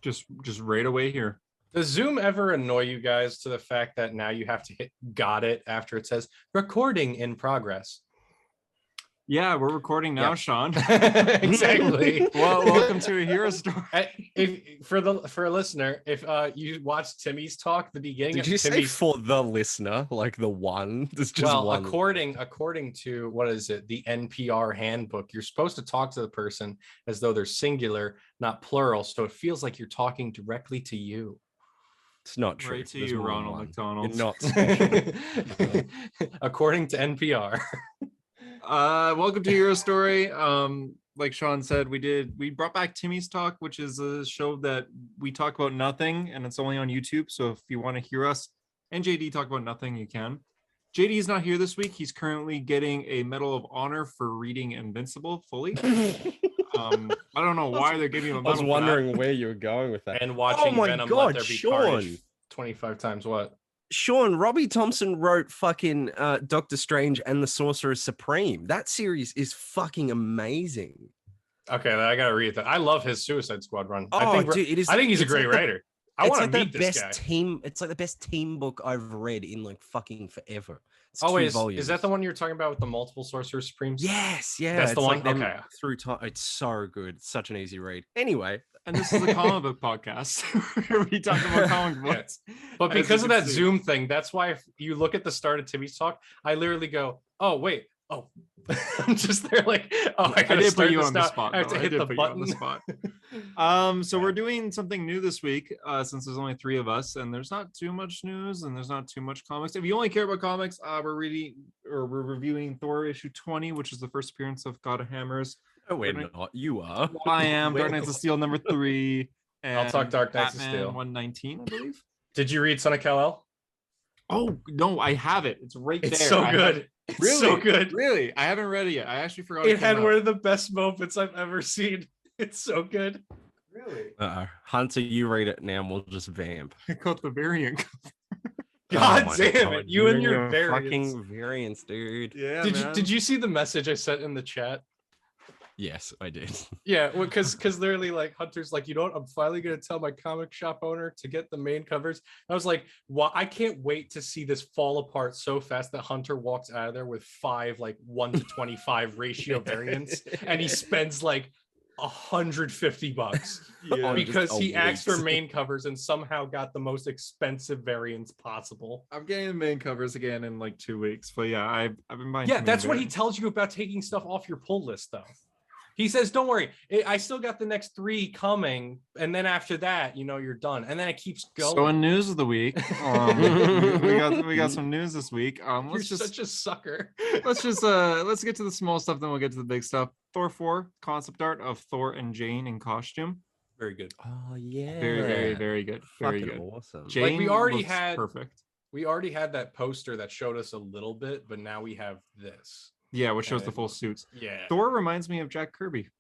just right away here. Does Zoom ever annoy you guys to the fact that now you have to hit got it after it says recording in progress? Yeah, we're recording now, Sean. Exactly. Well, welcome to a hero story. For a listener, if you watched Timmy's talk, the beginning. Did you say for the listener, like the one? There's just one. According to what is it, the NPR handbook, you're supposed to talk to the person as though they're singular, not plural. So it feels like you're talking directly to you. It's not true. Right to you, Ronald McDonald. You're not. According to NPR. Welcome to Hero Story. Like Sean said, we brought back Timmy's Talk, which is a show that we talk about nothing, and it's only on YouTube. So if you want to hear us and JD talk about nothing, you can. JD is not here this week. He's currently getting a Medal of Honor for reading Invincible fully. I don't know why they're giving him a medal. I was wondering where you were going with that. And watching Venom Let There Be Carnage 25 times what? Sean, Robbie Thompson wrote fucking Doctor Strange and the Sorcerer Supreme. That series is fucking amazing. Okay, I gotta read that. I love his Suicide Squad run. Oh, I think he's a great writer. I want to meet this guy. It's like the best team book I've read in like fucking forever. It's is that the one you're talking about with the multiple Sorcerer Supremes? Yes, yeah. That's the one. Like okay. Through time, it's so good. It's such an easy read. Anyway, and this is a comic book podcast where we talk about comic books. But because of that Zoom thing, that's why if you look at the start of Timmy's talk, I literally go, "Oh wait, oh," I'm just there like, "Oh, I did put you on the spot. I have to hit the button." So we're doing something new this week, since there's only 3 of us, and there's not too much news and there's not too much comics. If you only care about comics, we're reviewing Thor issue 20, which is the first appearance of God of Hammers. Oh, we're not. You are. Well, I am. Dark Knights of Steel number 3. And I'll talk Dark Knights of Batman Steel 119, I believe. Did you read Son of Kal-El? Oh no, I have it. It's right there. It's so good. It's really? So good. Really? I haven't read it yet. I actually forgot. It had one of the best moments I've ever seen. It's so good. Really? Hunter, you read it now and we'll just vamp. I got the variant. God damn it. You and your variants. Fucking variants, dude. Yeah. Did you see the message I sent in the chat? Yes, I did. Yeah, well, because literally, like, Hunter's like, you know what? I'm finally gonna tell my comic shop owner to get the main covers. I was like, well, I can't wait to see this fall apart so fast that Hunter walks out of there with 5 like 1:25 ratio variants, and he spends like $150 because he asked for main covers and somehow got the most expensive variants possible. I'm getting the main covers again in like 2 weeks, but yeah, I've been buying. Yeah, that's what he tells you about taking stuff off your pull list, though. He says, don't worry, I still got the next 3 coming. And then after that, you're done. And then it keeps going. So in news of the week, we got some news this week. You're such a sucker. Let's get to the small stuff, then we'll get to the big stuff. Thor 4 concept art of Thor and Jane in costume. Very good. Oh, yeah. Very, very, very good. Very fucking good. Awesome. Jane we already had perfect. We already had that poster that showed us a little bit, but now we have this. Yeah, which shows the full suits. Yeah. Thor reminds me of Jack Kirby.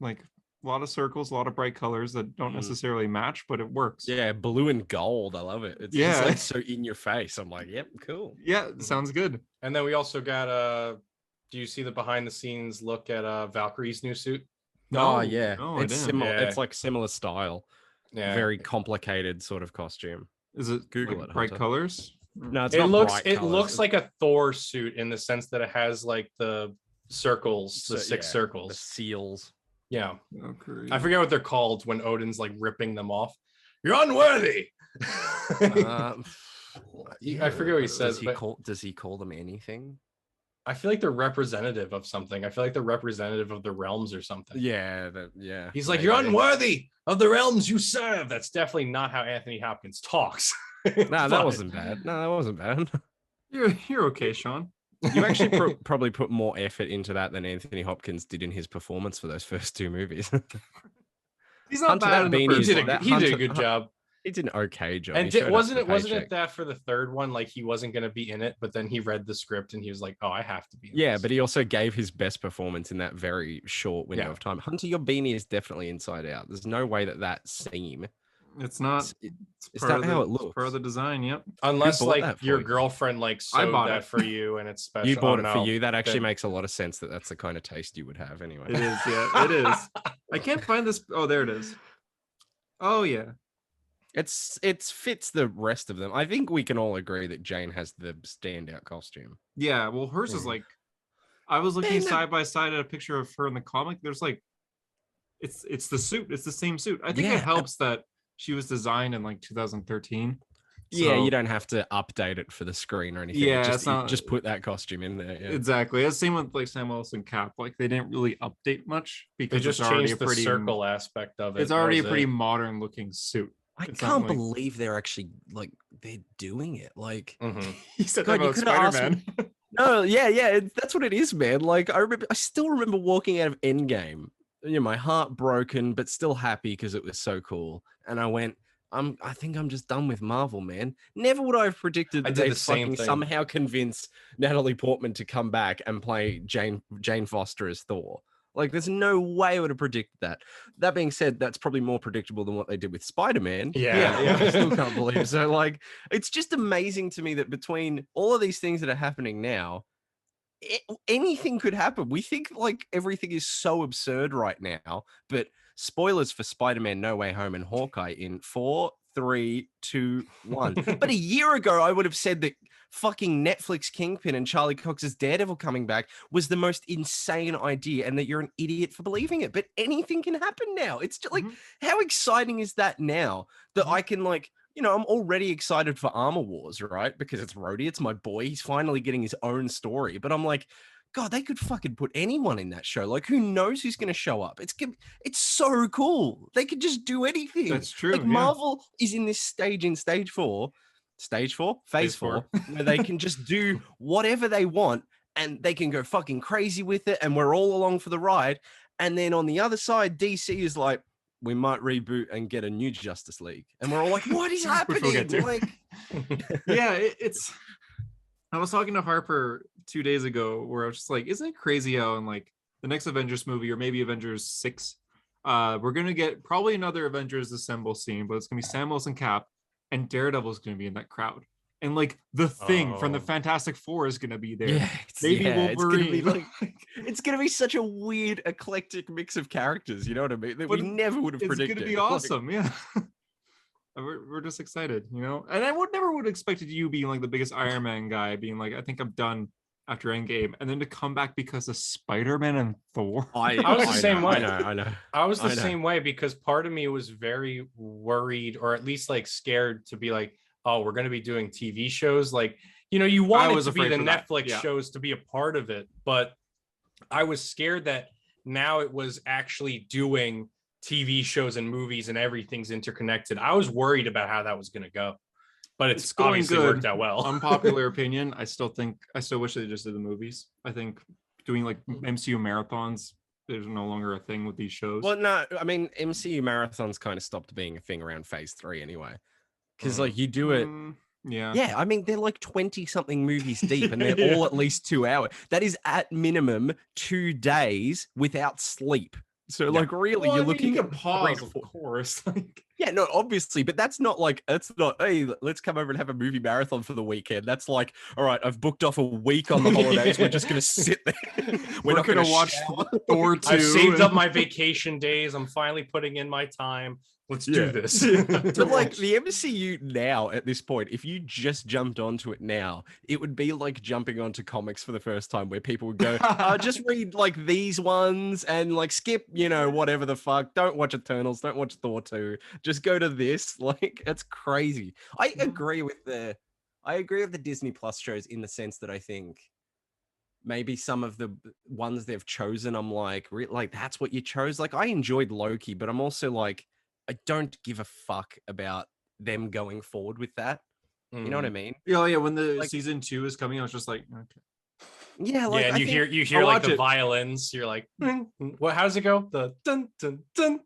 Like a lot of circles, a lot of bright colors that don't necessarily match, but it works. Yeah, blue and gold. I love it. It's just like so in your face. I'm like, yep, cool. Yeah, sounds good. And then we also got do you see the behind the scenes look at Valkyrie's new suit? No, yeah. No, it's similar. Yeah. It's like similar style. Yeah. Very complicated sort of costume. Is it Google like it, bright Hunter. colors? No, it's it not looks bright it colors. looks like a Thor suit in the sense that it has like the circles, the 6 the circles. seals. Yeah. Okay. I forget what they're called when Odin's like ripping them off. You're unworthy. I forget what he says. Does he call them anything? I feel like they're representative of something. I feel like they're representative of the realms or something. Yeah, He's like, you're unworthy of the realms you serve. That's definitely not how Anthony Hopkins talks. No, that wasn't bad. No, that wasn't bad. You're okay, Sean. You actually probably put more effort into that than Anthony Hopkins did in his performance for those first 2 movies. He's not bad in the first one. He did a good job. He did an okay job. And wasn't it that for the 3rd one, like he wasn't going to be in it, but then he read the script and he was like, oh, I have to be in this. But he also gave his best performance in that very short window of time. Hunter, your beanie is definitely inside out. There's no way that seam. It's not. Is that how it looks? It's part of the design. Yep. Unless like your girlfriend like sewed that for you and it's special. You bought it for you. That actually makes a lot of sense. That's the kind of taste you would have anyway. It is. Yeah, it is. I can't find this. Oh, there it is. Oh yeah. It fits the rest of them. I think we can all agree that Jane has the standout costume. Yeah. Well, hers is like, I was looking Man, side by side at a picture of her in the comic. There's like, it's the suit. It's the same suit. I think it Yeah. helps that she was designed in like 2013. Yeah, So, you don't have to update it for the screen or anything. Yeah, Just it's not just put that costume in there. Yeah. exactly. It's same with like Sam Wilson Cap. Like they didn't really update much They because just it's already a changed the pretty circle aspect of it. it's That already a was pretty it. modern looking suit. I It's not can't like- believe they're actually like they're doing it. Like, Mhm. He said God, that you about could've asked Spider-Man. no, that's what it is, man. Like I still remember walking out of Endgame, my heart broken, but still happy because it was so cool. And I went, I think I'm just done with Marvel, man. Never would I have predicted I that did they'd the same fucking thing. somehow convince Natalie Portman to come back and play Jane Foster as Thor. Like, there's no way I would have predicted that. That being said, that's probably more predictable than what they did with Spider-Man. Yeah. And I still can't believe. So, like, it's just amazing to me that between all of these things that are happening now, anything could happen. We think like everything is so absurd right now, but spoilers for Spider-Man No Way Home and Hawkeye in 4, 3, 2, 1. But a year ago, I would have said that fucking Netflix Kingpin and Charlie Cox's Daredevil coming back was the most insane idea, and that you're an idiot for believing it. But anything can happen now. It's just like, how exciting is that now that I can like, I'm already excited for Armor Wars, right? Because it's Rhodey, it's my boy. He's finally getting his own story. But I'm like, God, they could fucking put anyone in that show. Like, who knows who's going to show up? It's so cool. They could just do anything. That's true. Like, yeah. Marvel is in this stage in phase four, where they can just do whatever they want, and they can go fucking crazy with it, and we're all along for the ride. And then on the other side, DC is like, we might reboot and get a new Justice League. And we're all like, what is Which we'll happening? get to. Like, Yeah, it's I was talking to Harper 2 days ago where I was just like, isn't it crazy how in like the next Avengers movie or maybe Avengers 6, we're gonna get probably another Avengers Assemble scene, but it's gonna be Sam Wilson Cap and Daredevil's gonna be in that crowd. And like the Thing from the Oh. Fantastic Four is gonna be there. yeah, Maybe it's gonna be Wolverine. like, it's gonna be such a weird, eclectic mix of characters. You know what I mean? That we But never would have It's predicted. gonna be Like, awesome, yeah. We're just excited, And I never would have expected you being like the biggest Iron Man guy, being like, I think I'm done after Endgame, and then to come back because of Spider-Man and Thor. I was the same way. I know. I was the I know. same way because part of me was very worried, or at least like scared to be like, oh, we're going to be doing TV shows. Like, you want was it to be afraid the for that, Netflix yeah. shows to be a part of it. But I was scared that now it was actually doing TV shows and movies and everything's interconnected. I was worried about how that was going to go, but it's going obviously good. worked out well. Unpopular opinion, I still wish they just did the movies. I think doing like MCU marathons, there's no longer a thing with these shows. Well, no, I mean, MCU marathons kind of stopped being a thing around phase 3 anyway. Because like you do it. Yeah. Yeah, I mean, they're like 20 something movies deep and they're all at least 2 hours. That is at minimum 2 days without sleep. So like really you're looking you at can pause, 3 to of 4 course. Yeah, no, obviously, but that's not, hey, let's come over and have a movie marathon for the weekend. That's like, all right, I've booked off a week on the holidays. We're just going to sit there. We're not going to watch Thor 2. I've saved up my vacation days. I'm finally putting in my time. Let's do this. But like the MCU now at this point, if you just jumped onto it now, it would be like jumping onto comics for the first time where people would go, just read like these ones and like skip, whatever the fuck. Don't watch Eternals. Don't watch Thor 2. Just go to this. Like, it's crazy. I agree with the Disney Plus shows in the sense that I think maybe some of the ones they've chosen, I'm like, that's what you chose. Like, I enjoyed Loki, but I'm also like, I don't give a fuck about them going forward with that. You know what I mean? Oh yeah, when the Like- season 2 is coming, I was just like, okay. Yeah, like yeah, and I you think- hear I'll like watch the it. violins. You're like, what? How's it go? The dun dun dun.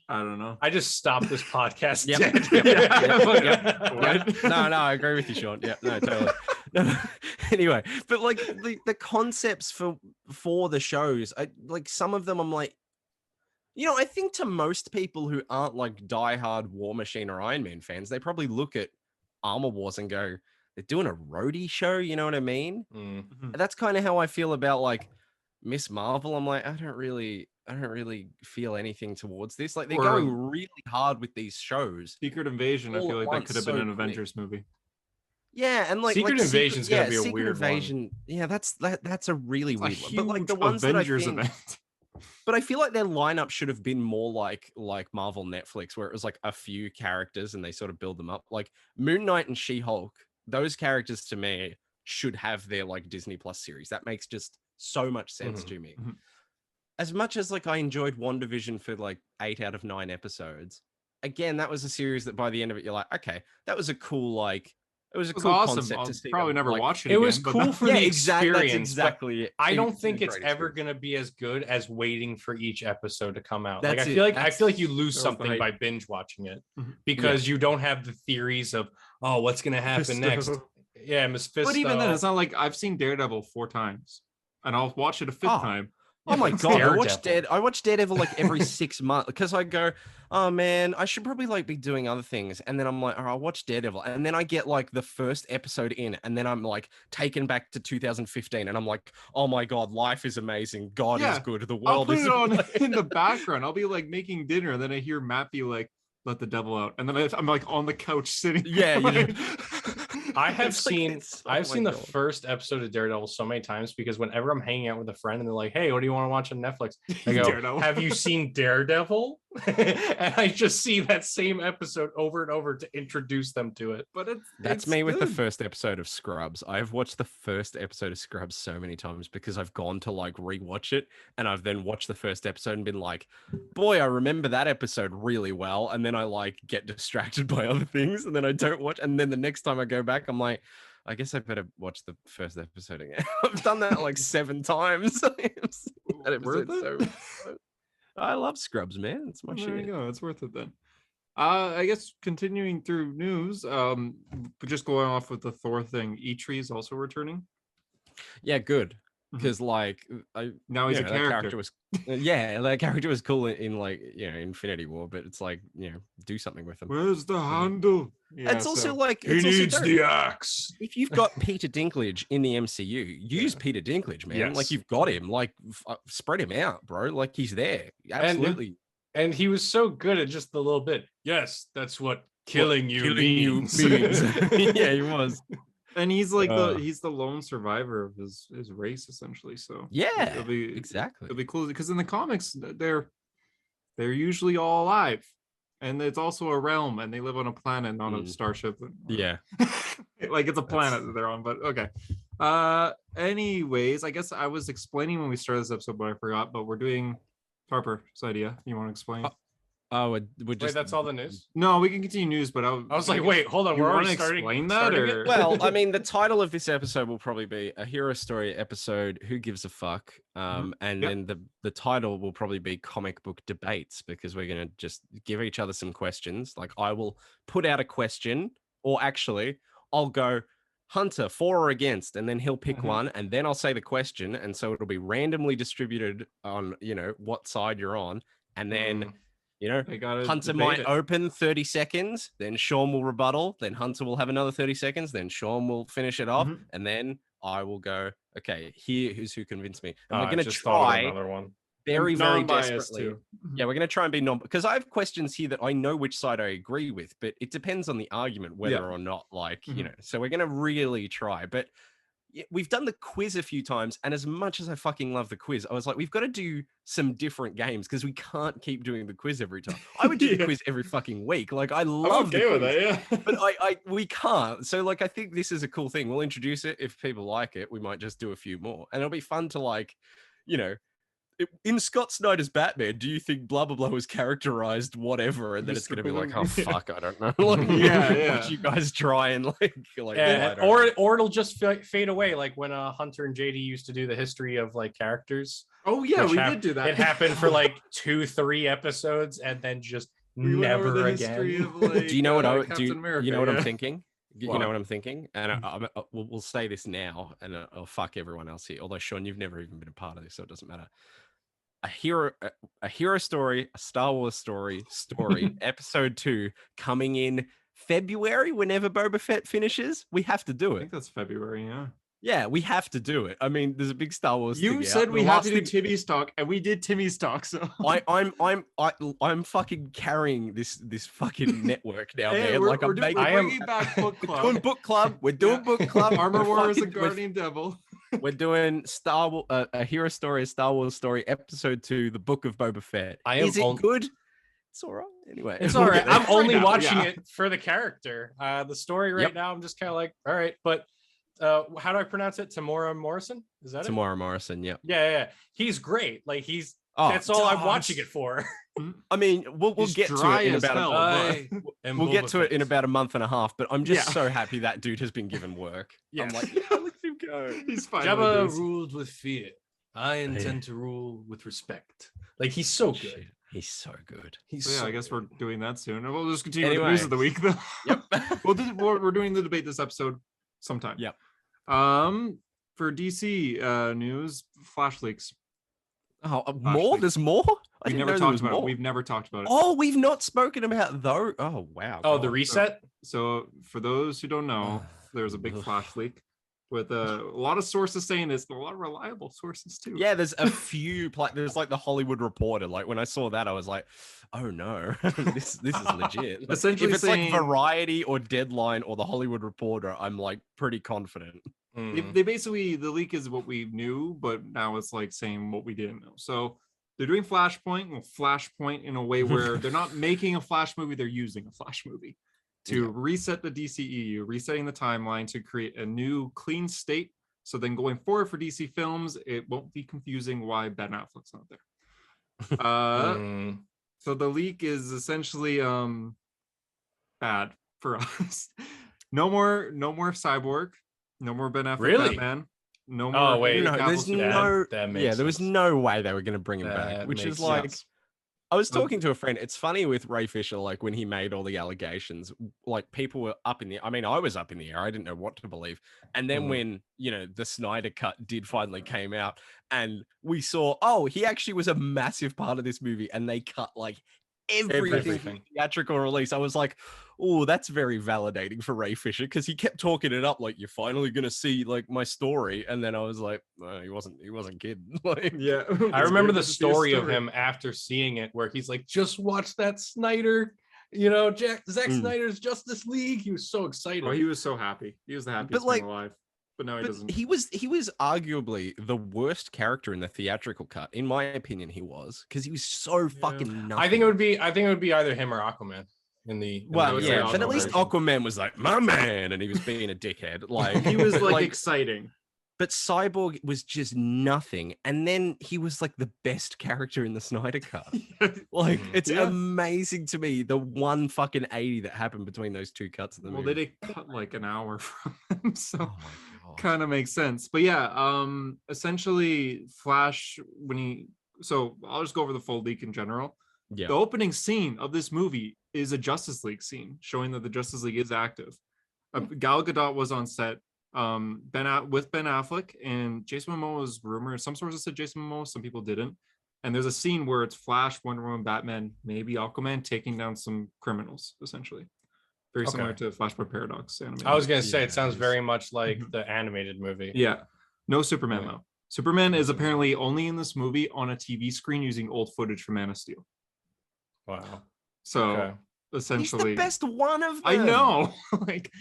I don't know. I just stopped this podcast. Yep. dead. Yep. No, I agree with you, Sean. Yeah, no, totally. No, anyway, but like the concepts for the shows, like some of them I'm like, I think to most people who aren't like diehard War Machine or Iron Man fans, they probably look at Armor Wars and go, they're doing a roadie show, you know what I mean? Mm. And that's kind of how I feel about like Miss Marvel, I'm like, I don't really feel anything towards this. Like they're Or going really hard with these shows. Secret Invasion. I all feel at like that once could have been so an quick. Avengers movie. Yeah, and like Secret Invasion's gonna be a Secret weird one. Invasion. Yeah, that's a really It's a weird one. But like huge the ones Avengers that I think, event. but I feel like their lineup should have been more like Marvel Netflix, where it was like a few characters and they sort of build them up. Like Moon Knight and She-Hulk, those characters to me should have their like Disney Plus series. That makes just so much sense to me. Mhm. As much as like I enjoyed WandaVision for like 8 out of 9 episodes, again, that was a series that by the end of it, you're like, okay, that was a cool like. It was a It was cool awesome. concept I'll to see. probably them, never like, watch it. It again, was but cool that- for yeah, the exactly. That's experience. but exactly it. I It don't was a think it's great ever experience. gonna be as good as waiting for each episode to come out. Like That's I it. feel like you lose That was the something hype. by binge watching it Mhm. because you don't have the theories of what's gonna happen next. Mephisto. Yeah, Mephisto. But even then, it's not like I've seen Daredevil 4 times, and I'll watch it a 5th Oh. time. Oh my it's god, Daredevil. I watch Daredevil like every 6 months because I go, oh man, I should probably like be doing other things. And then I'm like, I'll watch Daredevil. And then I get like the first episode in, and then I'm like taken back to 2015, and I'm like, oh my god, life is amazing. God is Yeah, good. The I'll world put is it on in the background. I'll be like making dinner, and then I hear Matt be like, "Let the devil out," and then I'm like on the couch sitting. Yeah, you know. I have It's like, seen it's- oh I've my seen the God. first episode of Daredevil so many times because whenever I'm hanging out with a friend and they're like, "Hey, what do you want to watch on Netflix?" I go, Daredevil. "Have you seen Daredevil?" And I just see that same episode over and over to introduce them to it. But That's it's me with the good. first episode of Scrubs. I've watched the first episode of Scrubs so many times because I've gone to like rewatch it, and I've then watched the first episode and been like, boy, I remember that episode really well. And then I like get distracted by other things, and then I don't watch. And then the next time I go back, I'm like, I guess I better watch the first episode again. I've done that like 7 times. That Worth episode it? so I love Scrubs, man. It's my Well, there you shit. go. It's worth it then. I guess continuing through news, just going off with the Thor thing, E-Tree is also returning. Yeah, good. Mhm. Because like Now he's a that character. was that character was cool in like Infinity War, but it's like do something with him. Where's the handle? Yeah, It's also so- like He it's also needs dope. the axe. If you've got Peter Dinklage in the MCU, use Yeah. Peter Dinklage, man. Like Yes. you've got him. Like spread him out, bro. Like he's there. Absolutely. And he was so good at just the little bit. Yes, that's what killing you means. Yeah, he was. And he's like Uh. he's the lone survivor of his race essentially. So Yeah, it'll be exactly. it'll be cool because in the comics they're usually all alive, and it's also a realm, and they live on a planet, not a Mm. starship. Yeah. Like it's a planet that they're on, but okay. Anyways, I guess I was explaining when we started this episode, but I forgot. But we're doing Harper's idea. You want to explain? Oh, we're just Wait, that's all the news? No, we can continue news, but I was like, wait, hold on. You We're wanna already starting. explain that, starting or- it? Well, I mean, the title of this episode will probably be a hero story episode. Who gives a fuck? And Yep. then the title will probably be comic book debates because we're gonna just give each other some questions. Like I will put out a question, or actually, I'll go Hunter for or against, and then he'll pick Mhm. one, and then I'll say the question, and so it'll be randomly distributed on what side you're on, and then I gotta Hunter debate might it. open 30 seconds, then Sean will rebuttal, then Hunter will have another 30 seconds, then Sean will finish it off, Mhm. and then I will go, okay, here is who convinced me. And I we're going to just thought of try another one. very, And very non-biased, desperately. too. Yeah, we're going to try and be because I have questions here that I know which side I agree with, but it depends on the argument whether Yeah. or not, like, Mhm. so we're going to really try. But we've done the quiz a few times, and as much as I fucking love the quiz, I was like, we've got to do some different games because we can't keep doing the quiz every time. I would do the Yeah. quiz every fucking week. Like I I'm love okay the with quiz, that, yeah. but we can't. So like I think this is a cool thing. We'll introduce it. If people like it, we might just do a few more, and it'll be fun to like, in Scott Snyder's Batman, do you think blah blah blah was characterized whatever? And then it's Mr. gonna be like, Balloon. oh fuck, I don't know. Like, Yeah. watch you guys try and like Yeah, I don't know. or it'll just fade away, like when Hunter and JD used to do the history of like characters. Oh yeah, which we hap- did do that. It happened for like 2-3 episods, and then just We went over never the again. history of, like, Do you know what I Captain do? America, You know what I'm yeah. thinking? You What? know what I'm thinking? And we'll say this now, and I'll fuck everyone else here. Although Sean, you've never even been a part of this, so it doesn't matter. A hero story, a Star Wars story, episode 2 coming in February, whenever Boba Fett finishes. We have to do I it. think that's February, yeah. Yeah, we have to do it. I mean, there's a big Star Wars thing You out. said The we had to last do thing- Timmy's talk, and we did Timmy's talk. So I'm fucking carrying this fucking network now, Hey, man. we're, Like we're, I'm do- making. we're I am- bringing back book We're club. doing book club. We're doing book club. Armor We're Wars and fucking- we're- Guardian Devil. We're doing Star Wars, a hero story, a Star Wars story, episode 2, the Book of Boba Fett. I am Is it on- good? It's all right. Anyway, It's we'll all get right. I'm there. only now, watching yeah. it for the character. The story right Yep. now, I'm just kind of like, all right. But how do I pronounce it? Tamora Morrison? Is that it? Tamora Morrison. Yeah. Yeah. He's great. Like Oh, that's all I'm Taz. watching it for. I mean, we'll He's get to dry it in as about. hell. We'll get to it in about a month and a half. But I'm just Yeah. so happy that dude has been given work. Yeah. I'm like, yeah, let him go. He's fine. Jabba ruled with fear. I intend to rule with respect. Like he's so good. Shit, he's so good. He's So yeah, so I guess good. we're doing that soon. And we'll just continue with the news of the week, though. Yep. We're doing the debate this episode sometime. Yep. For DC news, Flash leaks. Oh, Flash more? leaks. There's more? I We've didn't never know there talked was about more. it. We've never talked about it. Oh, we've not spoken about though. Oh wow. Oh, the God. reset. So for those who don't know, there's a big Ugh. Flash leak with a lot of sources saying this, but a lot of reliable sources too. Yeah, there's a few. There's like the Hollywood Reporter. Like when I saw that, I was like, "Oh no, this is legit." Like, Essentially if it's saying- like Variety or Deadline or the Hollywood Reporter, I'm like pretty confident. They basically, the leak is what we knew, but now it's like saying what we didn't know. So they're doing Flashpoint in a way where they're not making a Flash movie, they're using a Flash movie to Yeah. reset the DCEU, resetting the timeline to create a new clean state. So then going forward for DC films, it won't be confusing why Ben Affleck's not there. So the leak is essentially bad for us. No more Cyborg, no more Ben Affleck Really? Batman. No more. Oh, wait. Henry No, Cavill there's Superman. no. that makes Yeah, there was sense. no way they were going to bring him back, That which makes is like. sense. I was Um, talking to a friend. It's funny with Ray Fisher, like when he made all the allegations, like people were up in the. I mean, I was up in the air. I didn't know what to believe. And then when the Snyder cut did finally came out, and we saw, oh, he actually was a massive part of this movie, and they cut like everything from Everything. the theatrical release. I was like, oh, that's very validating for Ray Fisher because he kept talking it up like you're finally gonna see like my story, and then I was like, he wasn't kidding. Like, Yeah, I It's remember good the to see a story of him after seeing it, where he's like, "Just watch that Snyder, Zack Snyder's Justice League." He was so excited. Oh, he was so happy. He was the happiest like- man alive. But now he but doesn't. he was arguably the worst character in the theatrical cut, in my opinion. He was because he was so fucking. I think it would be either him or Aquaman in the. Well, would say yeah, but at Aquaman least version. Aquaman was like my man, and he was being a dickhead. Like He was like exciting. but Cyborg was just nothing, and then he was like the best character in the Snyder cut. Like it's Yeah. amazing to me the one fucking 80 that happened between those two cuts of the Well, movie. they did cut like an hour from him, so Oh my God. kind of makes sense. But yeah, essentially Flash so I'll just go over the full leak in general. Yeah. The opening scene of this movie is a Justice League scene showing that the Justice League is active. Gal Gadot was on set with Ben Affleck, and Jason Momoa was rumored. Some sources said Jason Momoa, some people didn't. And there's a scene where it's Flash, Wonder Woman, Batman, maybe Aquaman taking down some criminals, essentially. Very similar to Flashpoint Paradox animated. I was gonna say Yeah, it sounds it is. very much like the animated movie. Yeah. No Superman Yeah. though. Superman is apparently only in this movie on a TV screen using old footage from Man of Steel. Wow. So Okay. He's essentially, the best one of them. I know. Like,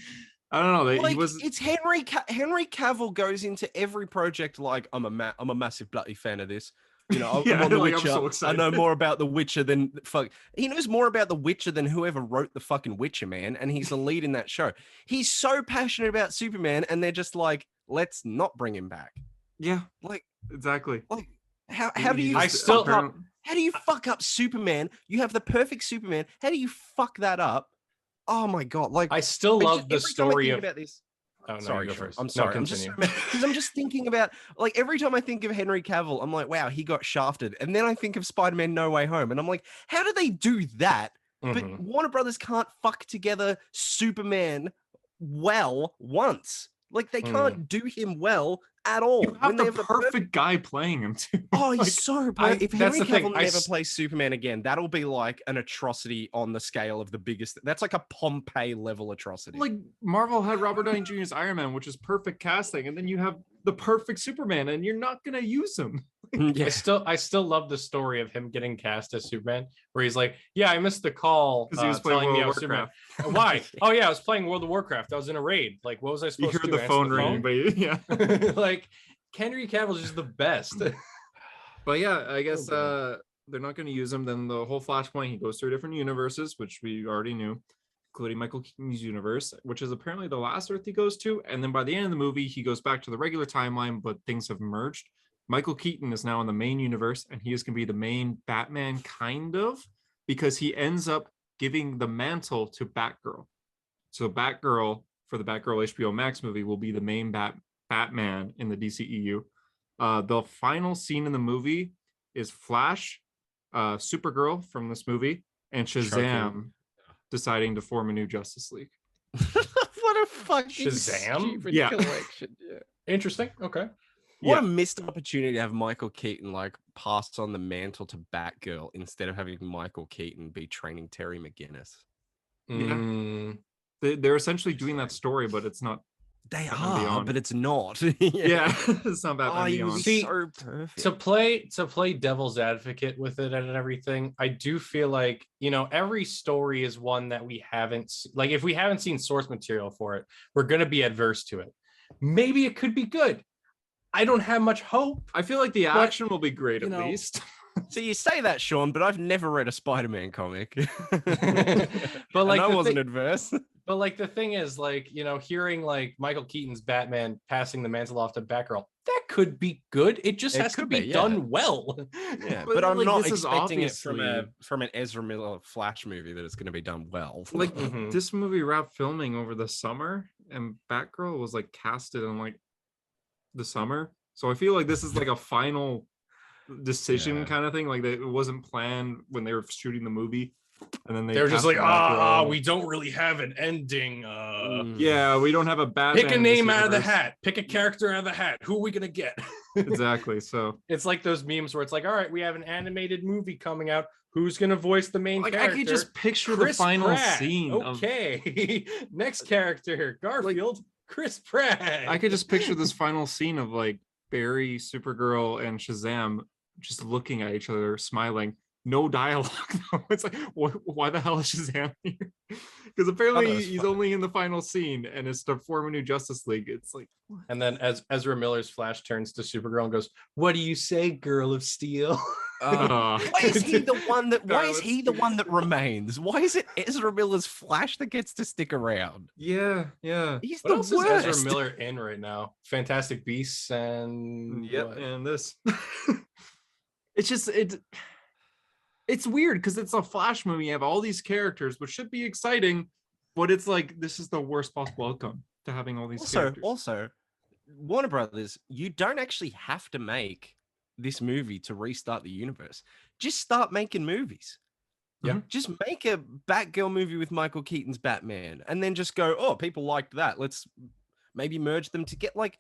I don't know. Like, He was. it's Henry Cavill goes into every project like I'm a massive bloody fan of this. I'm Yeah, on The like, I'm Witcher. so I excited. know more about The Witcher than fuck. He knows more about The Witcher than whoever wrote the fucking Witcher, man. And he's the lead in that show. He's so passionate about Superman, and they're just like, let's not bring him back. Yeah, Like, exactly. how do you? I still- How do you fuck up Superman? You have the perfect Superman. How do you fuck that up? Oh my god! Like I still love the every time I story think of. about this. Oh, no, Sorry, you go Sean. first. I'm No, sorry. I'm just continue. because I'm just thinking about like every time I think of Henry Cavill, I'm like, wow, he got shafted, and then I think of Spider-Man: No Way Home, and I'm like, how do they do that? But Mhm. Warner Brothers can't fuck together Superman well once. Like they can't do him well at all. You have the perfect guy playing him too. Oh, he's so perfect. If that's Henry the thing, Cavill never plays Superman again, that'll be like an atrocity on the scale of the biggest. That's like a Pompeii level atrocity. Like Marvel had Robert Downey Jr.'s Iron Man, which is perfect casting, and then you have the perfect Superman, and you're not gonna use him. Yeah. I still love the story of him getting cast as Superman, where he's like, "Yeah, I missed the call because he was playing World of Superman. Warcraft. Why? Oh yeah, I was playing World of Warcraft. I was in a raid. Like, what was I supposed You to heard do? the phone ringing, but yeah, like Henry Cavill's just the best. But yeah, I guess they're not going to use him. Then the whole Flashpoint, he goes through different universes, which we already knew, including Michael Keaton's universe, which is apparently the last Earth he goes to. And then by the end of the movie, he goes back to the regular timeline, but things have merged. Michael Keaton is now in the main universe, and he is going to be the main Batman, kind of, because he ends up giving the mantle to Batgirl. So Batgirl, for the Batgirl HBO Max movie, will be the main Batman in the DCEU. The final scene in the movie is Flash, Supergirl from this movie, and Shazam deciding to form a new Justice League. What a fucking Shazam? collection. Yeah. Interesting. Okay. What a missed opportunity to have Michael Keaton like pass on the mantle to Batgirl instead of having Michael Keaton be training Terry McGinnis. Yeah. They're essentially doing that story, but it's not. They are, but it's not. Yeah, it's not Batman Beyond. See, so perfect. to play devil's advocate with it and everything, I do feel like, you know, every story is one that we haven't like. If we haven't seen source material for it, we're gonna be adverse to it. Maybe it could be good. I don't have much hope. I feel like the action will be great at least. So you say that, Sean, but I've never read a Spider-Man comic. But like, I wasn't adverse. But like the thing is, like, you know, hearing like Michael Keaton's Batman passing the mantle off to Batgirl, that could be good. It just has to be done well. Yeah, but I'm not expecting it from an Ezra Miller Flash movie that it's going to be done well. Like this movie wrapped filming over the summer, and Batgirl was like casted in like the summer. So I feel like this is like a final decision kind of thing. Like it wasn't planned when they were shooting the movie. And then they're just like, we don't really have an ending. Yeah, we don't have a Batman. Pick a name out of the hat. Pick a character out of the hat. Who are we gonna get? Exactly. So it's like those memes where it's like, all right, we have an animated movie coming out. Who's gonna voice the main character? I could just picture the final scene. Okay, next character, Garfield, Chris Pratt. I could just picture this final scene of like Barry, Supergirl, and Shazam just looking at each other, smiling. No dialogue though. It's like, why the hell is Shazam here? Because apparently he's only in the final scene, and it's to form a new Justice League. It's like, what? And then as Ezra Miller's Flash turns to Supergirl and goes, "What do you say, Girl of Steel?" Why is he the one that? Why is he the one that remains? Why is it Ezra Miller's Flash that gets to stick around? Yeah. What He's the else worst. is Ezra Miller in right now? Fantastic Beasts and and this. It's just it's weird because it's a Flash movie. You have all these characters, which should be exciting, but it's like this is the worst possible outcome to having all these characters. Also, Warner Brothers, you don't actually have to make this movie to restart the universe. Just start making movies. Yeah. Just make a Batgirl movie with Michael Keaton's Batman, and then just go, oh, people liked that. Let's maybe merge them to get like.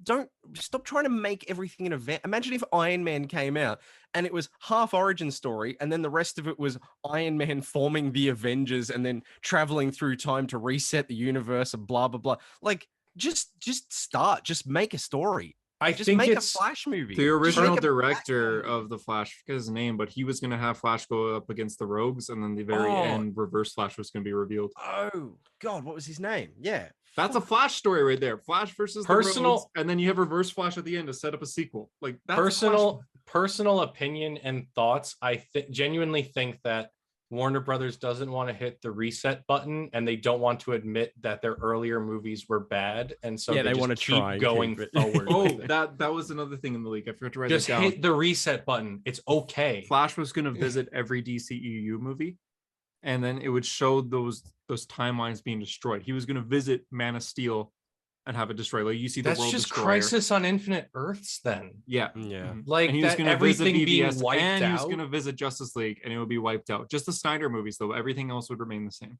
Don't stop trying to make everything an event. Imagine if Iron Man came out and it was half origin story, and then the rest of it was Iron Man forming the Avengers and then traveling through time to reset the universe and blah blah blah. Like, just start. Just make a story. I just think make it's a Flash movie. The original director of of the Flash, I forget his name, but he was going to have Flash go up against the Rogues, and then the very end, Reverse Flash was going to be revealed. Oh God, what was his name? Yeah. That's a Flash story right there. Flash versus the Rogues, and then you have Reverse Flash at the end to set up a sequel. Like that's personal opinion and thoughts. I genuinely think that Warner Brothers doesn't want to hit the reset button, and they don't want to admit that their earlier movies were bad, and so they want to keep going forward. Oh, that was another thing in the leak. I forgot to write just that down. Hit the reset button. It's okay. Flash was going to visit every DCEU movie, and then it would show those timelines being destroyed. He was going to visit Man of Steel and have it destroyed. Like you see, that's World just Destroyer. Crisis on Infinite Earths. Then, yeah. Like he was that, everything being wiped and out. He was going to visit Justice League, and it would be wiped out. Just the Snyder movies, though. Everything else would remain the same.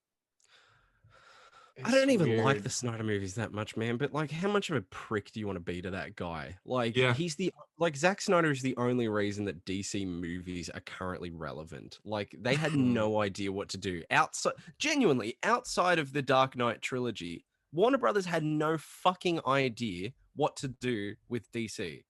I don't even like weird. the Snyder movies that much, man. But like, how much of a prick do you want to be to that guy? Like, Yeah. he's the like Zack Snyder is the only reason that DC movies are currently relevant. Like, they had no idea what to do genuinely outside of the Dark Knight trilogy. Warner Brothers had no fucking idea what to do with DC.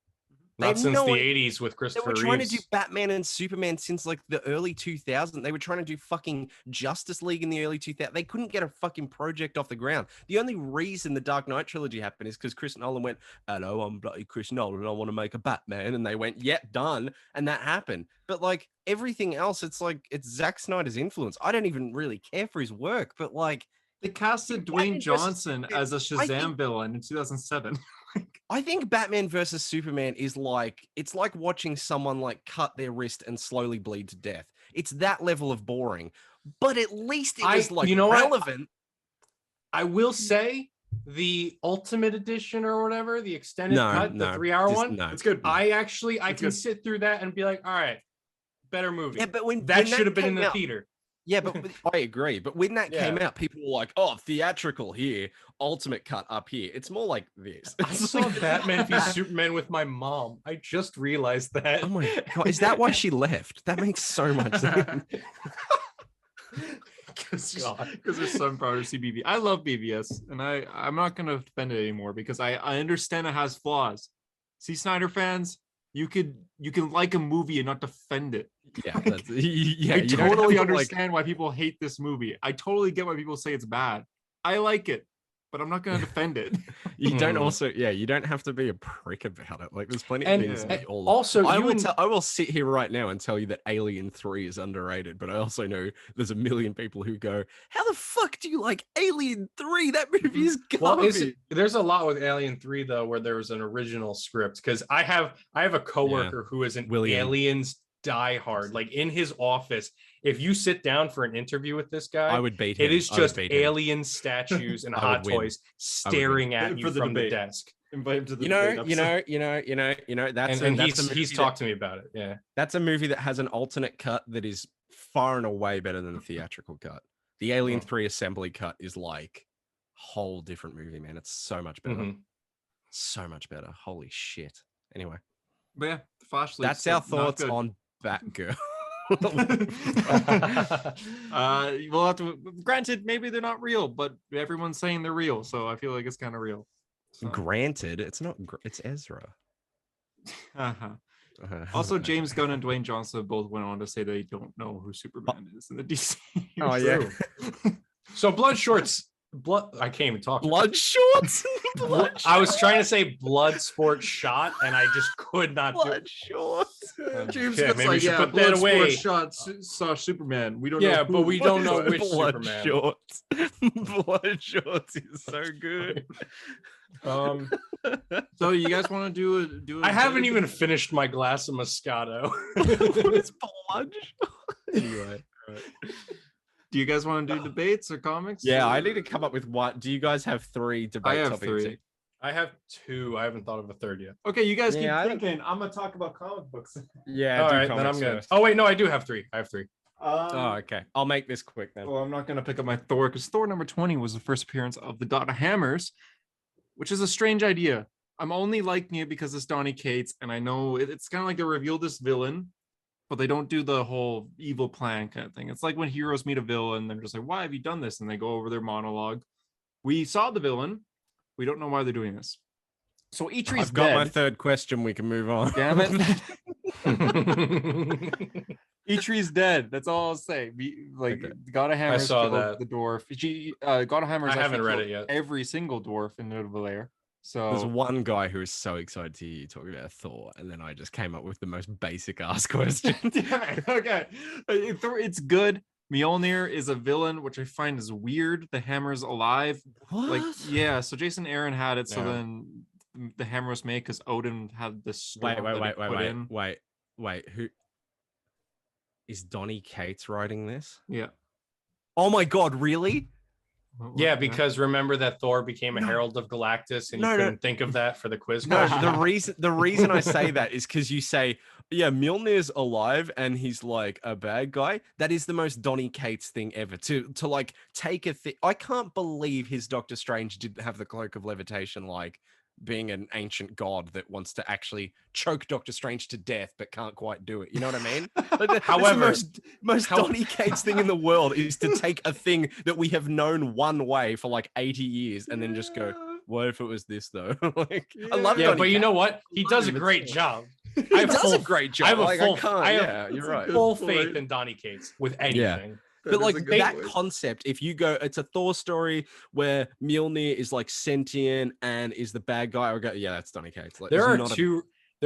They Not had since no the idea. 80s with They Christopher were trying to do Reeves. Batman and Superman since like the early 2000s. They were trying to do fucking Justice League in the early 2000s. They couldn't get a fucking project off the ground. The only reason the Dark Knight trilogy happened is because Chris Nolan went, "Hello, I'm bloody Chris Nolan. I want to make a Batman," and they went, "Yep, done," and that happened. But like everything else, it's like it's Zack Snyder's influence. I don't even really care for his work, but like They casted Batman Dwayne versus Johnson Superman- as a I Shazam think- villain in 2007. I think Batman versus Superman is like it's like watching someone like cut their wrist and slowly bleed to death. It's that level of boring, but at least it was like you know what? relevant. I will say the Ultimate Edition or whatever, the extended No, cut, the no, 3-hour just one. no. It's good. I It's can good. sit through that and be like, all right, better movie. Yeah, but when that when should have been in came the out- theater. Yeah, but I agree. But when that came Yeah. out, people were like, "Oh, theatrical here, ultimate cut up here." It's more like this. I It's saw like- Batman v Superman with my mom. I just realized that. Oh my god, is that why she left? That makes so much sense. Because her son brought her CBV. I love BVS, and I'm not gonna defend it anymore because I understand it has flaws. See, Snyder fans, you can like a movie and not defend it. Yeah, that's, yeah. I you don't have totally to, like- understand why people hate this movie. I totally get why people say it's bad. I like it, but I'm not gonna defend it. You don't Mm. also, yeah, you don't have to be a prick about it. Like, there's plenty of And things. Yeah. We all also, I you will, and- I will sit here right now and tell you that Alien 3 is underrated, but I also know there's a million people who go, "How the fuck do you like Alien 3? That movie is Well, garbage." there's a lot with Alien 3 though, where there was an original script. Because I have a coworker who is an William. Aliens diehard. Like in his office, if you sit down for an interview with this guy, I would beat him. it is I would just beat him. alien statues and I hot would win. toys staring at you For the from the debate. desk. Invite him to the You know, debate you episode. know. That's And that's a he's movie talked to me about it. Yeah. That's a movie that has an alternate cut that is far and away better than the theatrical cut. The Alien Oh. 3 assembly cut is like a whole different movie, man. It's so much better. Mhm. So much better. Holy shit. Anyway, But yeah, the Flash leaks that's our look not thoughts good. on Batgirl. We'll have to. Granted, maybe they're not real, but everyone's saying they're real, so I feel like it's kind of real. So. Granted, it's not. It's Ezra. Uh-huh. Uh-huh. Also, James Gunn and Dwayne Johnson both went on to say they don't know who Superman is in the DC. Oh universe. yeah. So blood shorts. I can't even talk. Blood shorts. Blood I was trying to say blood sport shot, and I just could not do it. blood shorts. James Yeah, Gunn's maybe we like, should yeah, put that Bloodsport away." shot saw Superman. We don't Yeah, know. but we don't know which Blood Superman. shorts. Blood shorts is so good. So you guys want to do a I haven't even finished my glass of Moscato. What is blood? anyway. Do you guys want to do debates or comics? Yeah, I or- need to come up with what. Do you guys have 3 debate have topics? 3. I have 2. I haven't thought of a third yet. Okay, you guys Yeah, I keep don't- thinking. I'm gonna talk about comic books. Yeah, All do right, then I'm comics good. first. Oh wait, no, I do have 3. I have 3. Oh, okay. I'll make this quick then. Well, I'm not gonna pick up my Thor because Thor number 20 was the first appearance of the God of Hammers, which is a strange idea. I'm only liking it because it's Donny Cates, and I know it's kind of like they revealed this villain, but they don't do the whole evil plan kind of thing. It's like when heroes meet a villain, they're just like, "Why have you done this?" And they go over their monologue. We saw the villain. We don't know why they're doing this. So Eitree's I've got dead. my third question. We can move on. Damn it. Eitree's dead. That's all I'll say. Okay. God of Hammers saw killed that. the dwarf. God of Hammers. I haven't actually read killed it yet. Every single dwarf in Node Valer. There's So one guy who is so excited to hear you talk about Thor, and then I just came up with the most basic ass question. Damn it. Okay, it's good. Mjolnir is a villain, which I find is weird. The hammer's alive. Like, yeah. So Jason Aaron had it. So Yeah. then the hammer was made because Odin had this. storm that he put in. Wait. Who is Donny Cates writing this? Yeah. Oh my god, really? Yeah, because remember that Thor became a Herald of Galactus, and you couldn't think of that for the quiz No, question. the reason I say that is because you say, yeah, Mjolnir's alive and he's like a bad guy. That is the most Donny Cates thing ever. To like take a thing. I can't believe his Doctor Strange didn't have the cloak of levitation, like being an ancient god that wants to actually choke Doctor Strange to death but can't quite do it. You know what I mean? Like, However, the most Donny Cates thing in the world is to take a thing that we have known one way for like 80 years and then just go, what if it was this though? Like, I love yeah, Donny but you Cates. know what? He does a great job. He does a great job. I have you're right. full faith in Donny Cates with anything. But like that concept, if you go, it's a Thor story where Mjolnir is like sentient and is the bad guy. I would go, yeah, that's Donny Cates. Like, there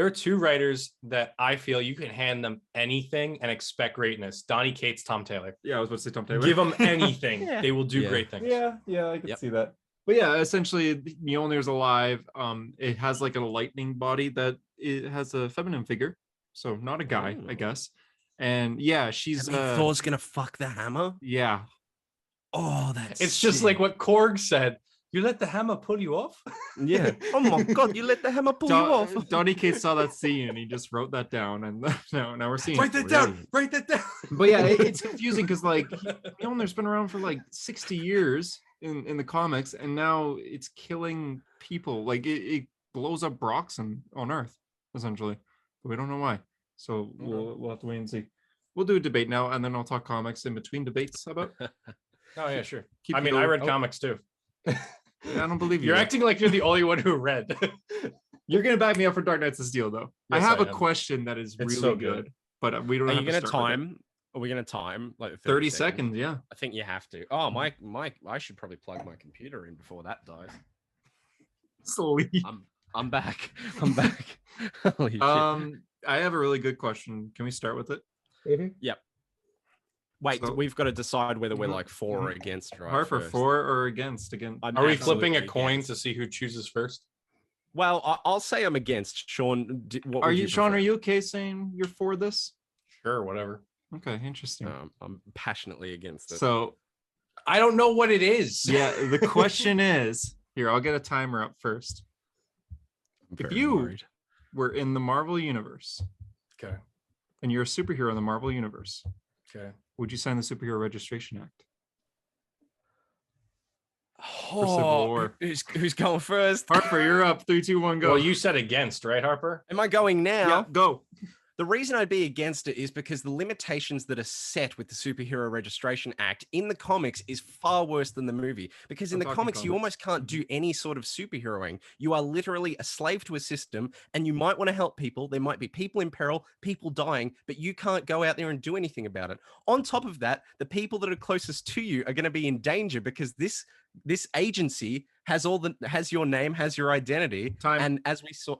are two writers that I feel you can hand them anything and expect greatness. Donny Cates, Tom Taylor. Yeah, I was about to say Tom Taylor. Give them anything. They will do great things. Yeah, I can see that. But yeah, essentially Mjolnir's alive. It has like a lightning body that it has a feminine figure. So not a guy, I guess. And yeah, she's Thor's gonna fuck the hammer. Yeah. Oh, that's it's just like what Korg said. You let the hammer pull you off? Yeah. Oh my god, you let the hammer pull you off. Donny Cates saw that scene and he just wrote that down, and now we're seeing write that down. But yeah, it's confusing because like Mjolnir's been around for like 60 years in the comics, and now it's killing people. Like it blows up rocks on Earth, essentially. But we don't know why. So we'll have to wait and see. We'll do a debate now, and then I'll talk comics in between debates. How about? Oh yeah, sure. I mean, I read comics too. I don't believe you. You're acting like you're the only one who read. You're gonna back me up for Dark Knights of Steel, though. Yes, I have a question that is really so good, but we don't. Are have you gonna to start time? Are we gonna time like 30 seconds? Yeah, I think you have to. Oh, Mike, I should probably plug my computer in before that dies. Sleep. I'm back. I'm back. Holy shit. I have a really good question. Can we start with it? Mm-hmm. Yep. Wait, we've got to decide whether we're like for or against, right? Harper, for or against? Again, are we flipping a coin to see who chooses first? Well, I'll say I'm against. Sean, are you Sean? Are you okay saying you're for this? Sure, whatever. Okay, interesting. I'm passionately against it. So I don't know what it is. Yeah, the question is here. I'll get a timer up first. If you were in the Marvel universe, okay, and you're a superhero in the Marvel universe, okay, would you sign the Superhero Registration Act? For Civil War. Who's going first? Harper, you're up. 3, 2, 1, go. Well, you said against, right, Harper? Am I going now? Yeah, go. The reason I'd be against it is because the limitations that are set with the Superhero Registration Act in the comics is far worse than the movie. Because in the comics, you almost can't do any sort of superheroing. You are literally a slave to a system, and you might want to help people. There might be people in peril, people dying, but you can't go out there and do anything about it. On top of that, the people that are closest to you are going to be in danger because this agency has your name, has your identity. And as we saw,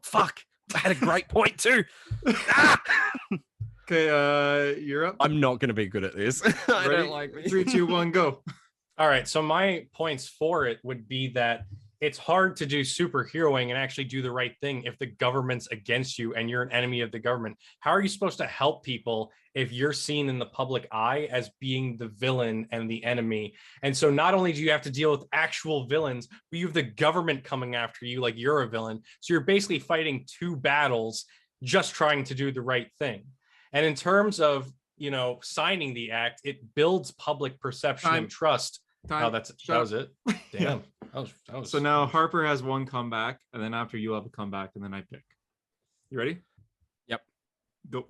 I had a great point too. Okay, you're up. I'm not going to be good at this. I don't like me. 3, 2, 1, go. All right. So my points for it would be that it's hard to do superheroing and actually do the right thing if the government's against you and you're an enemy of the government. How are you supposed to help people if you're seen in the public eye as being the villain and the enemy? And so not only do you have to deal with actual villains, but you have the government coming after you like you're a villain. So you're basically fighting two battles just trying to do the right thing. And in terms of, signing the act, it builds public perception and trust. Oh, that was it. Damn. That was so now Harper has one comeback, and then after you have a comeback, and then I pick. You ready? Yep. Go.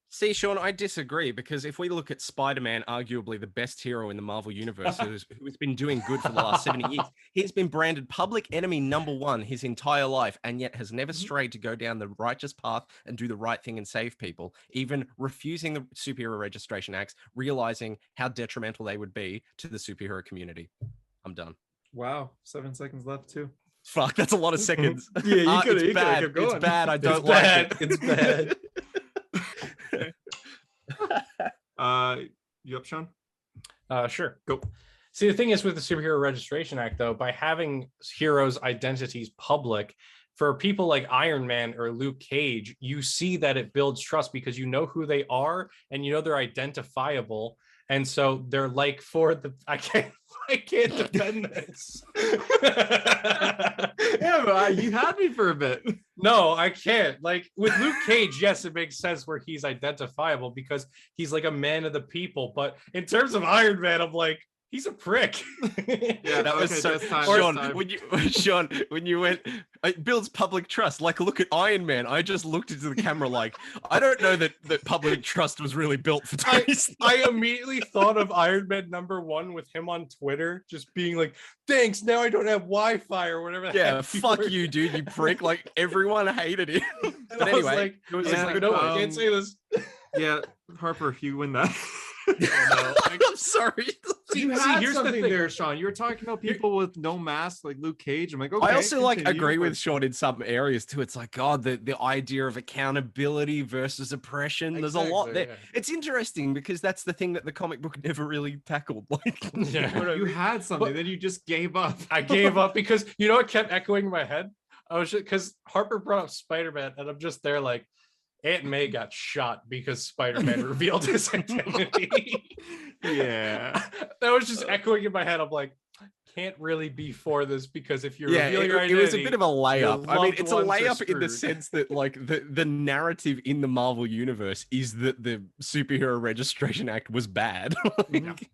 See, Sean, I disagree because if we look at Spider-Man, arguably the best hero in the Marvel universe, who's been doing good for the last 70 years, he's been branded public enemy #1 his entire life, and yet has never strayed to go down the righteous path and do the right thing and save people, even refusing the Superhero Registration Acts, realizing how detrimental they would be to the superhero community. I'm done. Wow, 7 seconds left too. Fuck, that's a lot of seconds. Yeah, you could have kept going. It's bad. I don't like it. It's bad. You up, Sean? Sure. Go. See, the thing is with the Superhero Registration Act, though, by having heroes' identities public, for people like Iron Man or Luke Cage, you see that it builds trust because you know who they are and you know they're identifiable. And so they're like, for the I can't defend this. Yeah, but you had me for a bit. No, I can't. Like with Luke Cage, yes, it makes sense where he's identifiable because he's like a man of the people. But in terms of Iron Man, I'm like, he's a prick. Yeah, That was so. time. Sean, when you went, it builds public trust. Like, look at Iron Man. I just looked into the camera like, I don't know that public trust was really built for Tony Stark. I immediately thought of Iron Man #1 with him on Twitter, just being like, "Thanks, now I don't have Wi-Fi or whatever." Yeah, fuck you, dude, you prick. Like everyone hated him. But anyway, it was like, no, I can't say this. Yeah, Harper, you win that. I'm sorry. You had something there, Sean. You were talking about people with no mask, like Luke Cage. I'm like, okay. I also continue. agree with Sean in some areas too. It's like, God, the idea of accountability versus oppression. There's a lot there. Yeah. It's interesting because that's the thing that the comic book never really tackled. Like, Yeah. You had something, then you just gave up. I gave up because you know what kept echoing in my head? I was just because Harper brought up Spider-Man, and I'm just there like, Aunt May got shot because Spider-Man revealed his identity. Yeah. That was just echoing in my head. I'm like, can't really be for this because if you're revealing your it identity, was a bit of a layup. I mean, loved it's a ones are layup in the screwed. sense that like the narrative in the Marvel universe is that the Superhero Registration Act was bad. Like,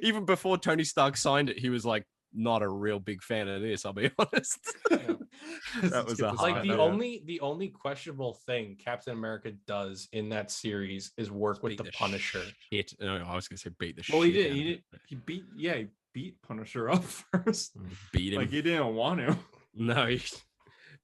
even before Tony Stark signed it, he was like, not a real big fan of this, I'll be honest. That was a like hard the note. only questionable thing Captain America does in that series is work with Beat the Punisher. Shit. No, I was gonna say beat the Well, shit. he did. out He of did. it. He beat Punisher up first. Beat him. Like he didn't want to. No.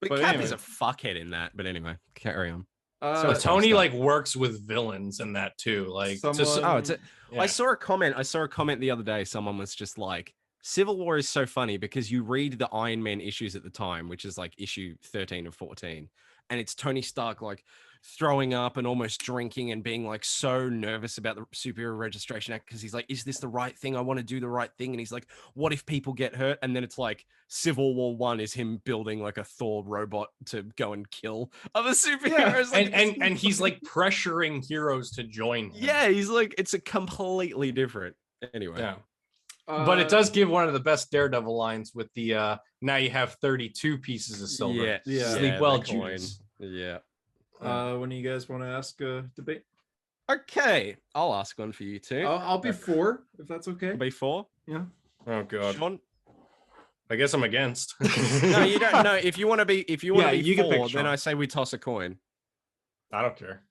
But But Cap anyway. is a fuckhead in that. But anyway, carry on. So Tony Tony Stark. like works with villains in that too. Like Someone- Oh, it's a, yeah. I saw a comment the other day. Someone was just like, Civil War is so funny because you read the Iron Man issues at the time, which is like issue 13 and 14, and it's Tony Stark like throwing up and almost drinking and being like so nervous about the Superhero Registration Act because he's like, is this the right thing? I want to do the right thing. And he's like, what if people get hurt? And then it's like Civil War 1 is him building like a Thor robot to go and kill other superheroes. Yeah. Like, And he's like pressuring heroes to join him. yeah, he's like, it's a completely different. Anyway. Yeah. But it does give one of the best Daredevil lines with the now you have 32 pieces of silver. Yeah. Sleep well, the coin. Judas. Yeah. When do you guys want to ask a debate? Okay, I'll ask one for you too. I'll be 4 if that's okay. Before Yeah. Oh god. Sean. I guess I'm against. No, you don't. No, if you want to be, Yeah, be you can pick 4, then Sean. I say we toss a coin. I don't care.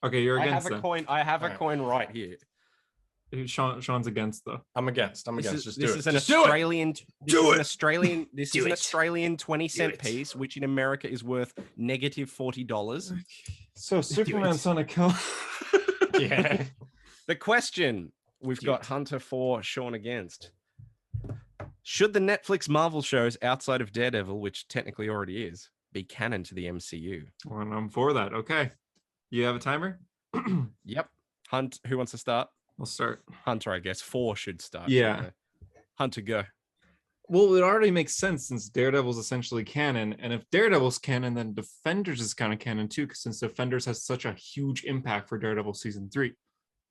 Okay, you're I against have a then. coin. I have a Alright. coin right here. Sean's against though. I'm against. I'm against. Just do it. This is an Just do it. Australian. This Do is it. an Australian. This Do is an it. Australian 20-cent it. piece, which in America is worth negative $40. So Superman's on a kill. Yeah. The question we've Do got it. Hunter for, Sean against. Should the Netflix Marvel shows outside of Daredevil, which technically already is, be canon to the MCU? Well, I'm for that. Okay. You have a timer? Yep. Hunt, who wants to start? I'll start. Hunter, I guess. 4 should start. Yeah. shouldn't they? Hunter, go. Well, it already makes sense since Daredevil's essentially canon. And if Daredevil's canon, then Defenders is kind of canon too, since Defenders has such a huge impact for Daredevil season 3.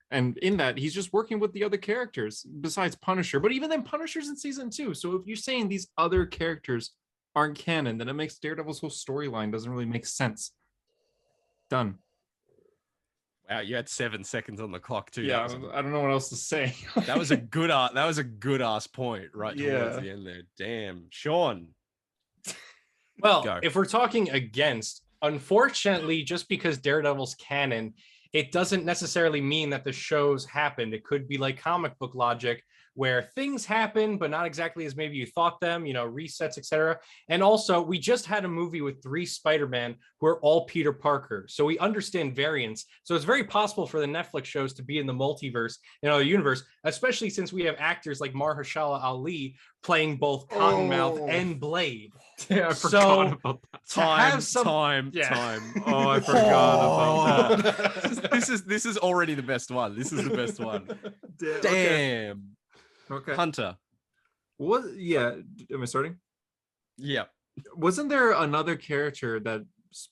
And in that, he's just working with the other characters besides Punisher. But even then, Punisher's in season 2. So if you're saying these other characters aren't canon, then it makes Daredevil's whole storyline doesn't really make sense. Done. Wow, you had 7 seconds on the clock too. Yeah, I don't know what else to say. That was a good ass point right towards Yeah. the end there. Damn. Sean. Well, Go. if we're talking against, unfortunately, just because Daredevil's canon, it doesn't necessarily mean that the shows happened. It could be like comic book logic where things happen, but not exactly as maybe you thought them, resets, etc. And also, we just had a movie with 3 Spider-Man who are all Peter Parker. So we understand variants. So it's very possible for the Netflix shows to be in the multiverse, in other universe, especially since we have actors like Mahershala Ali playing both Cottonmouth and Blade. Yeah, I So, forgot about that. Time. Oh, I forgot about that. This is already the best one. This is the best one. Okay. Damn. Okay. Hunter. What? Yeah. Am I starting? Yeah. Wasn't there another character that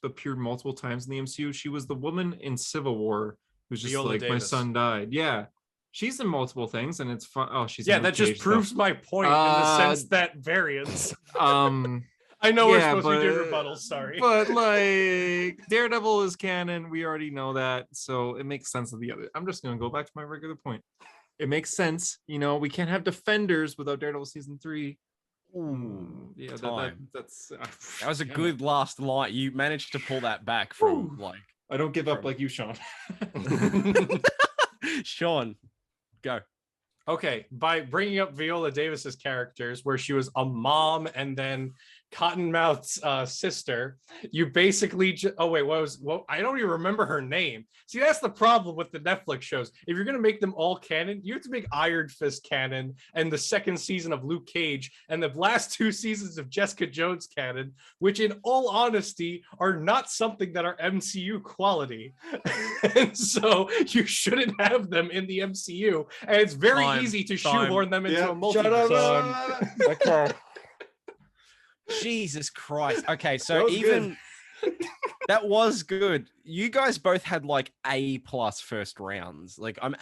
appeared multiple times in the MCU? She was the woman in Civil War who's just Viola like, my Davis. son died. Yeah. She's in multiple things, and it's fun. Oh, she's Yeah, in that Luke just Cage, proves my point in the sense Uh, that variance. Um, I know we're yeah, supposed to be doing but rebuttals. Sorry. but like Daredevil is canon. We already know that, so it makes sense of the other. I'm just gonna go back to my regular point. It makes sense, you know. We can't have Defenders without Daredevil season 3. Ooh, Yeah, time. that's That was a damn it. good last line. You managed to pull that back from Whew. like I don't give up from- like you, Sean. Sean. Go. Okay, by bringing up Viola Davis's characters, where she was a mom and then Cottonmouth's sister, you basically oh wait, what? I don't even remember her name. See, that's the problem with the Netflix shows. If you're gonna make them all canon, you have to make Iron Fist canon and the second season of Luke Cage and the last 2 seasons of Jessica Jones canon, which, in all honesty, are not something that are MCU quality, and so you shouldn't have them in the MCU. And it's very easy to shoehorn them into a multiverse. Okay. Jesus Christ. Okay, so even that was good. You guys both had like A+ first rounds. Like I'm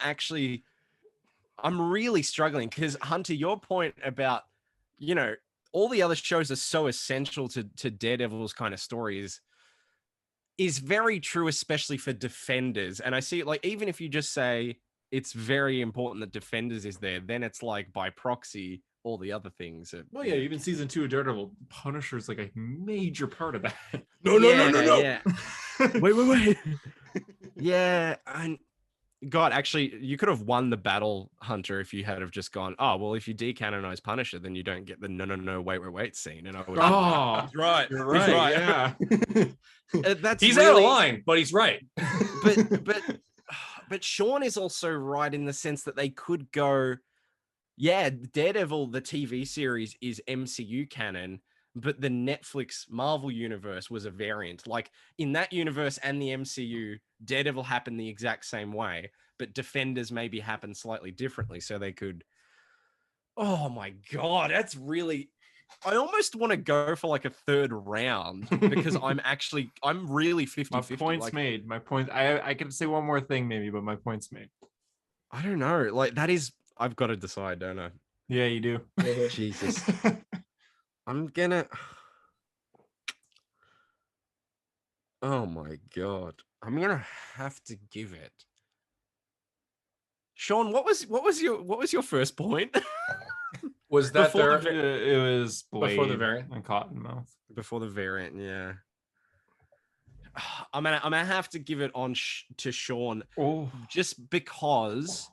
really struggling because Hunter, your point about, you know, all the other shows are so essential to Daredevil's kind of stories is very true, especially for Defenders. And I see it like, even if you just say it's very important that Defenders is there, then it's like by proxy, all the other things. Well, yeah, even season 2 of Daredevil, Punisher's like a major part of that. No. Yeah. wait. Yeah, and God, actually, you could have won the battle, Hunter, if you had have just gone, oh, well, if you decanonize Punisher, then you don't get the no, wait scene. And I would Oh, he's right. You're right. Right. Yeah. That's He's really, out of line, but he's right. but Sean is also right in the sense that they could go, yeah, Daredevil, the TV series, is MCU canon, but the Netflix Marvel universe was a variant. Like in that universe and the MCU, Daredevil happened the exact same way, but Defenders maybe happened slightly differently. So they could. Oh my God, that's really. I almost want to go for like a third round because I'm really 50-50. My point's like, made. My point. I could say one more thing maybe, but my point's made. I don't know. Like that is. I've got to decide, don't I? Yeah, you do. Jesus. I'm gonna. Oh my God. I'm gonna have to give it. Sean, what was your first point? Was that Before there? it was Blade Before the variant and Cottonmouth. Before the variant, yeah. I'm gonna have to give it on to Sean, just because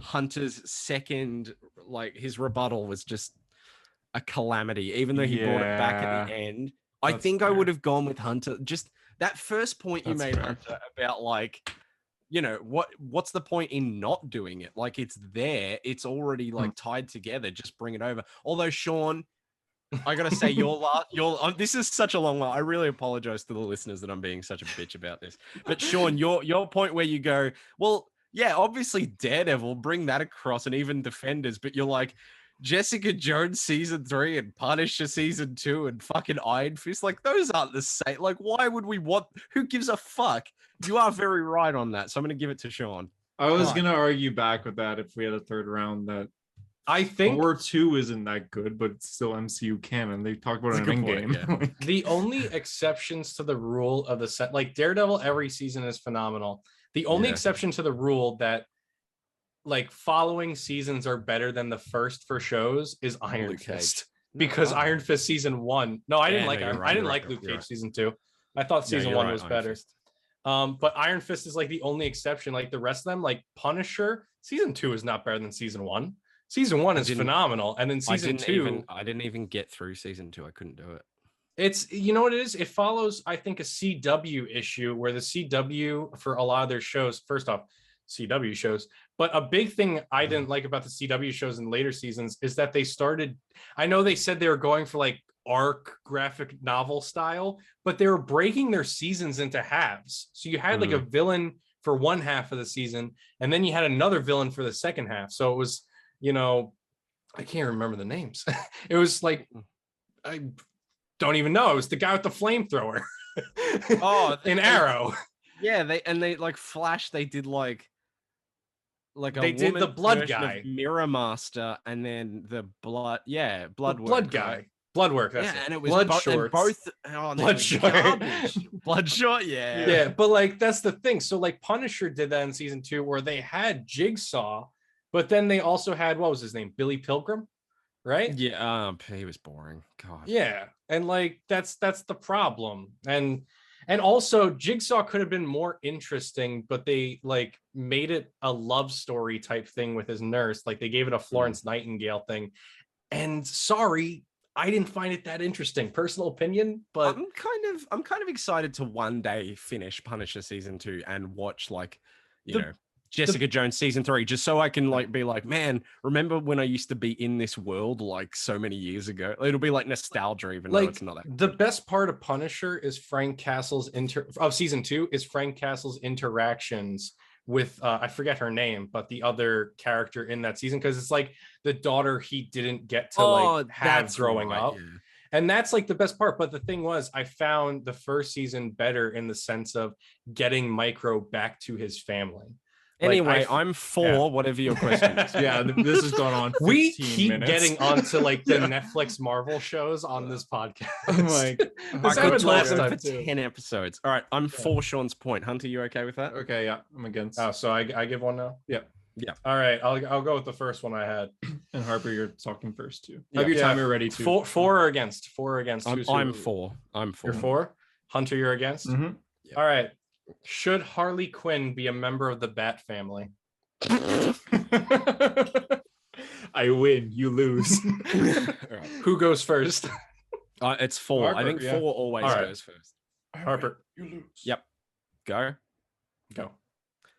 Hunter's second, like his rebuttal was just a calamity. Even though he brought it back at the end, I think I would have gone with Hunter. Just that first point you made, Hunter, about like, you know, what's the point in not doing it? Like it's there, it's already like tied together. Just bring it over. Although Sean, I gotta say, this is such a long one. I really apologize to the listeners that I'm being such a bitch about this. But Sean, your point where you go, well, yeah, obviously Daredevil, bring that across, and even Defenders, but you're like Jessica Jones season 3 and Punisher season 2 and fucking Iron Fist, like those aren't the same. Like, why would we want? Who gives a fuck? You are very right on that, so I'm gonna give it to Sean. I was gonna argue back with that if we had a third round. That I think Thor 2 isn't that good, but it's still MCU canon. They talk about it in Endgame. Yeah. the only exceptions to the rule of the set, like Daredevil, every season is phenomenal. The only exception to the rule that like following seasons are better than the first for shows is Iron Fist. Because Iron Fist season 1. No, I didn't I didn't like Luke Cage season 2. I thought season 1 was better. But Iron Fist is like the only exception. Like the rest of them, like Punisher, season 2 is not better than season 1. Season 1 is phenomenal, and then season 2. I didn't even get through season 2. I couldn't do it. It's, you know what it is? It follows, I think, a CW issue where the CW for a lot of their shows. First off, CW shows. But a big thing I didn't like about the CW shows in later seasons is that they started. I know they said they were going for like arc graphic novel style, but they were breaking their seasons into halves. So you had like a villain for one half of the season, and then you had another villain for the second half. So it was, you know, I can't remember the names. It was like, I don't even know. It was the guy with the flamethrower. Oh, an Arrow. Yeah, they like Flash. They did like like a They did the woman blood version of guy. Mirror Master, and then the blood, blood work, blood guy. right? Blood work. That's Yeah, it. and it was blood and shorts. both. Oh, and they Blood were short. garbage. Bloodshot, yeah. Yeah, but like that's the thing. So like Punisher did that in season 2, where they had Jigsaw, but then they also had, what was his name, Billy Pilgrim, right? Yeah, he was boring. God. Yeah, and like that's the problem. And also Jigsaw could have been more interesting, but they like made it a love story type thing with his nurse. Like they gave it a Florence Nightingale thing. And sorry, I didn't find it that interesting. Personal opinion, but I'm kind of excited to one day finish Punisher season 2 and watch like, you know, Jessica Jones season 3, just so I can like be like, man, remember when I used to be in this world like so many years ago? It'll be like nostalgia, even though it's not that. The best part of Punisher is Frank Castle's season 2 is Frank Castle's interactions with I forget her name, but the other character in that season, because it's like the daughter he didn't get to have growing up. Yeah. And that's like the best part. But the thing was, I found the first season better in the sense of getting Micro back to his family. Anyway, I'm for whatever your question is. Yeah, this has gone on 15 we keep minutes. getting onto like the Netflix Marvel shows on this podcast. I could last for 10 episodes. All right, I'm for Sean's point. Hunter, you okay with that? Okay, yeah, I'm against. Oh, so I give one now? Yeah. All right, I'll go with the first one I had. And Harper, you're talking first too. Have your timer ready too. For or against? For or against? I'm for. You're for? Hunter, you're against? Mm-hmm. All right. Should Harley Quinn be a member of the Bat family? I win, you lose. Right. Who goes first? It's 4. Harper, I think 4 always goes first. Harper, you lose. Yep. Go.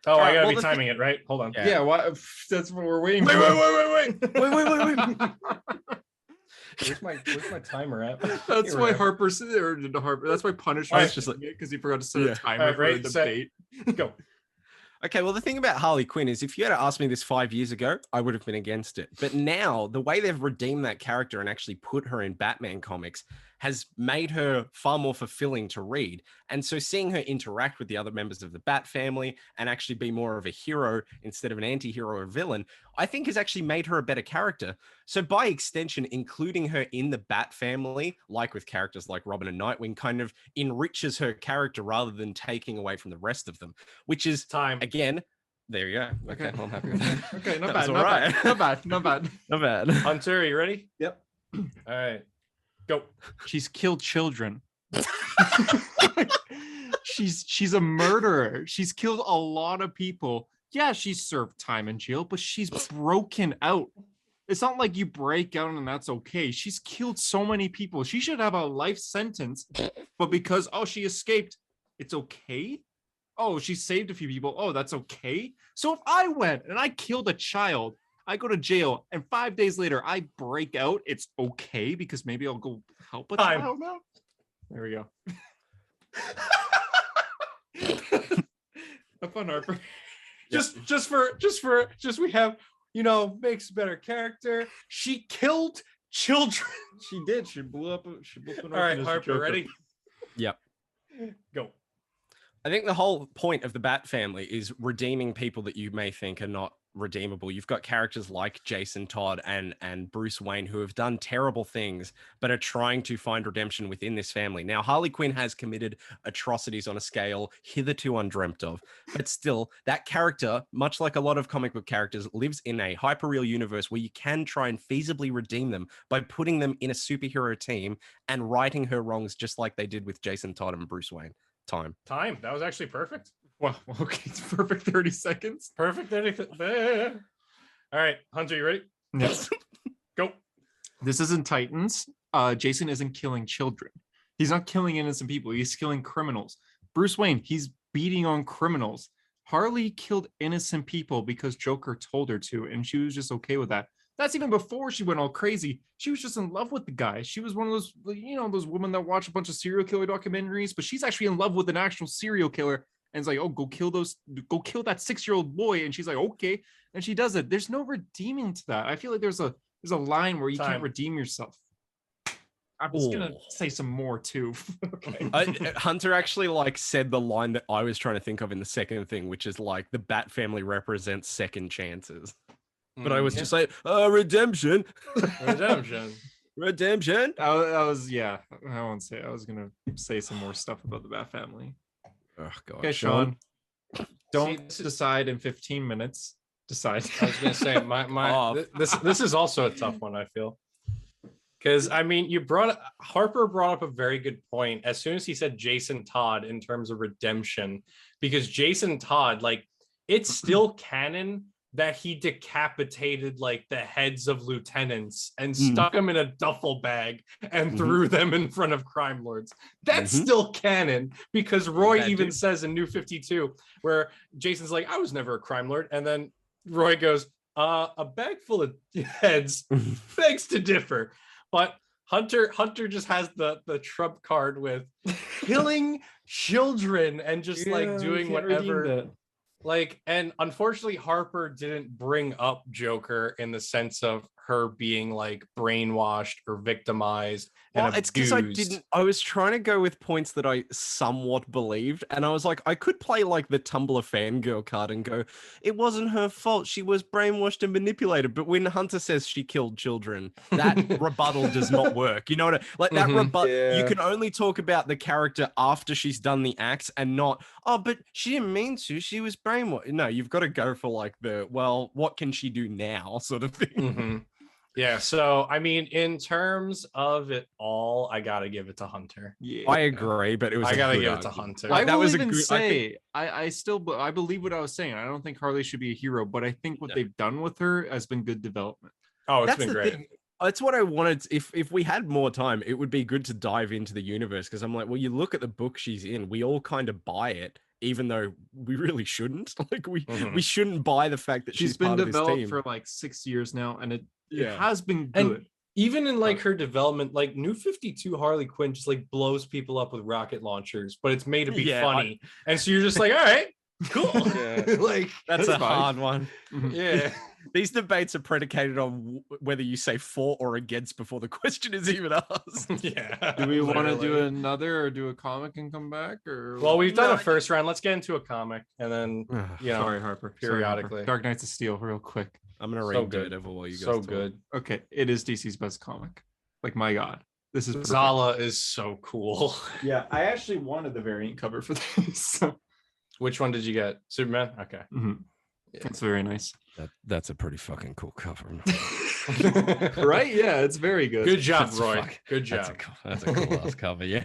Oh, I gotta be timing it, right? Hold on. Yeah, why, that's what we're waiting for. Wait. Where's my timer at? That's why Harper said there. That's why Punisher was just like, because he forgot to set a timer for the debate. Go. Okay, well, the thing about Harley Quinn is if you had asked me this 5 years ago, I would have been against it. But now, the way they've redeemed that character and actually put her in Batman comics has made her far more fulfilling to read. And so seeing her interact with the other members of the Bat family and actually be more of a hero instead of an anti-hero or villain, I think has actually made her a better character. So by extension, including her in the Bat family, like with characters like Robin and Nightwing, kind of enriches her character rather than taking away from the rest of them, which is time. Again, there you go. Okay, well, I'm happy with that. Okay, not bad. Not bad. Hunter, are you ready? Yep. All right. Go. She's killed children. she's a murderer. She's killed a lot of people. Yeah, she's served time in jail, but she's broken out. It's not like you break out and that's okay. She's killed so many people. She should have a life sentence, but because she escaped, it's okay. Oh, she saved a few people. Oh, that's okay. So if I went and I killed a child, I go to jail, and 5 days later I break out, it's okay because maybe I'll go help a child now. There we go. Have fun, Harper. Just we have, makes a better character. She killed children. She did. She blew up. All right, Harper, ready? Yep. Go. I think the whole point of the Bat family is redeeming people that you may think are not redeemable. You've got characters like Jason Todd and Bruce Wayne who have done terrible things but are trying to find redemption within this family. Now, Harley Quinn has committed atrocities on a scale hitherto undreamt of, but still, that character, much like a lot of comic book characters, lives in a hyperreal universe where you can try and feasibly redeem them by putting them in a superhero team and righting her wrongs just like they did with Jason Todd and Bruce Wayne. Time. That was actually perfect. Wow. Okay. It's perfect 30 seconds. Perfect 30. All right. Hunter, you ready? Yes. Go. This isn't Titans. Jason isn't killing children. He's not killing innocent people. He's killing criminals. Bruce Wayne, he's beating on criminals. Harley killed innocent people because Joker told her to, and she was just okay with that. That's even before she went all crazy. She was just in love with the guy. She was one of those, those women that watch a bunch of serial killer documentaries, but she's actually in love with an actual serial killer. And it's like, oh, go kill that 6-year-old boy. And she's like, okay. And she does it. There's no redeeming to that. I feel like there's a line where you can't redeem yourself. I was gonna Oh. say some more too. Okay. Hunter actually like said the line that I was trying to think of in the second thing, which is like the Bat family represents second chances. But I was just like, redemption. Redemption. Redemption. I was yeah. I won't say. I was gonna say some more stuff about the Bat family. Oh god. Okay, Sean. Don't See, decide in 15 minutes. Decide. I was gonna say this is also a tough one, I feel. Because I mean, Harper brought up a very good point as soon as he said Jason Todd in terms of redemption, because Jason Todd, like, it's still canon that he decapitated like the heads of lieutenants and stuck them in a duffel bag and threw them in front of crime lords. That's still canon, because Roy even says in New 52, where Jason's like, I was never a crime lord, and then Roy goes, a bag full of heads begs to differ. But Hunter just has the trump card with killing children and just like doing whatever. Like, and unfortunately, Harper didn't bring up Joker in the sense of her being like brainwashed or victimized. Well, it's because I was trying to go with points that I somewhat believed, and I was like, I could play like the Tumblr fangirl card and go, it wasn't her fault, she was brainwashed and manipulated. But when Hunter says she killed children, that rebuttal does not work. You know what I mean? Like that you can only talk about the character after she's done the acts and not, oh, but she didn't mean to, she was brainwashed. No, you've got to go for like the, well, what can she do now sort of thing. Yeah, so I mean, in terms of it all, I gotta give it to Hunter. Yeah, I agree, but it was I gotta give it to Hunter. I will even say I still believe what I was saying. I don't think Harley should be a hero, but I think what they've done with her has been good development. Oh, it's been great. That's what I wanted. If we had more time, it would be good to dive into the universe, because I'm like, well, you look at the book she's in, we all kind of buy it, even though we really shouldn't. Like we shouldn't buy the fact that she's been part developed of this team for like 6 years now, and it has been good. And even in like her development, like New 52 Harley Quinn just like blows people up with rocket launchers, but it's made to be funny. And so you're just like, all right, cool. Like that's a hard one. Yeah. These debates are predicated on whether you say for or against before the question is even asked. Yeah. Do we want to do another or do a comic and come back? Or well, we've done a first round. Let's get into a comic and then sorry, Harper. Periodically. Dark Knights of Steel, real quick. I'm gonna read Daredevil while you guys so talk. good. Okay, it is DC's best comic. Like, my God, this is perfect. Zala is so cool. Yeah, I actually wanted the variant cover for this. So. Which one did you get? Superman? Okay. Yeah. That's very nice. That's a pretty fucking cool cover. Right? Yeah, it's very good. Good job, Roy. Good job. That's a cool ass cover, yeah.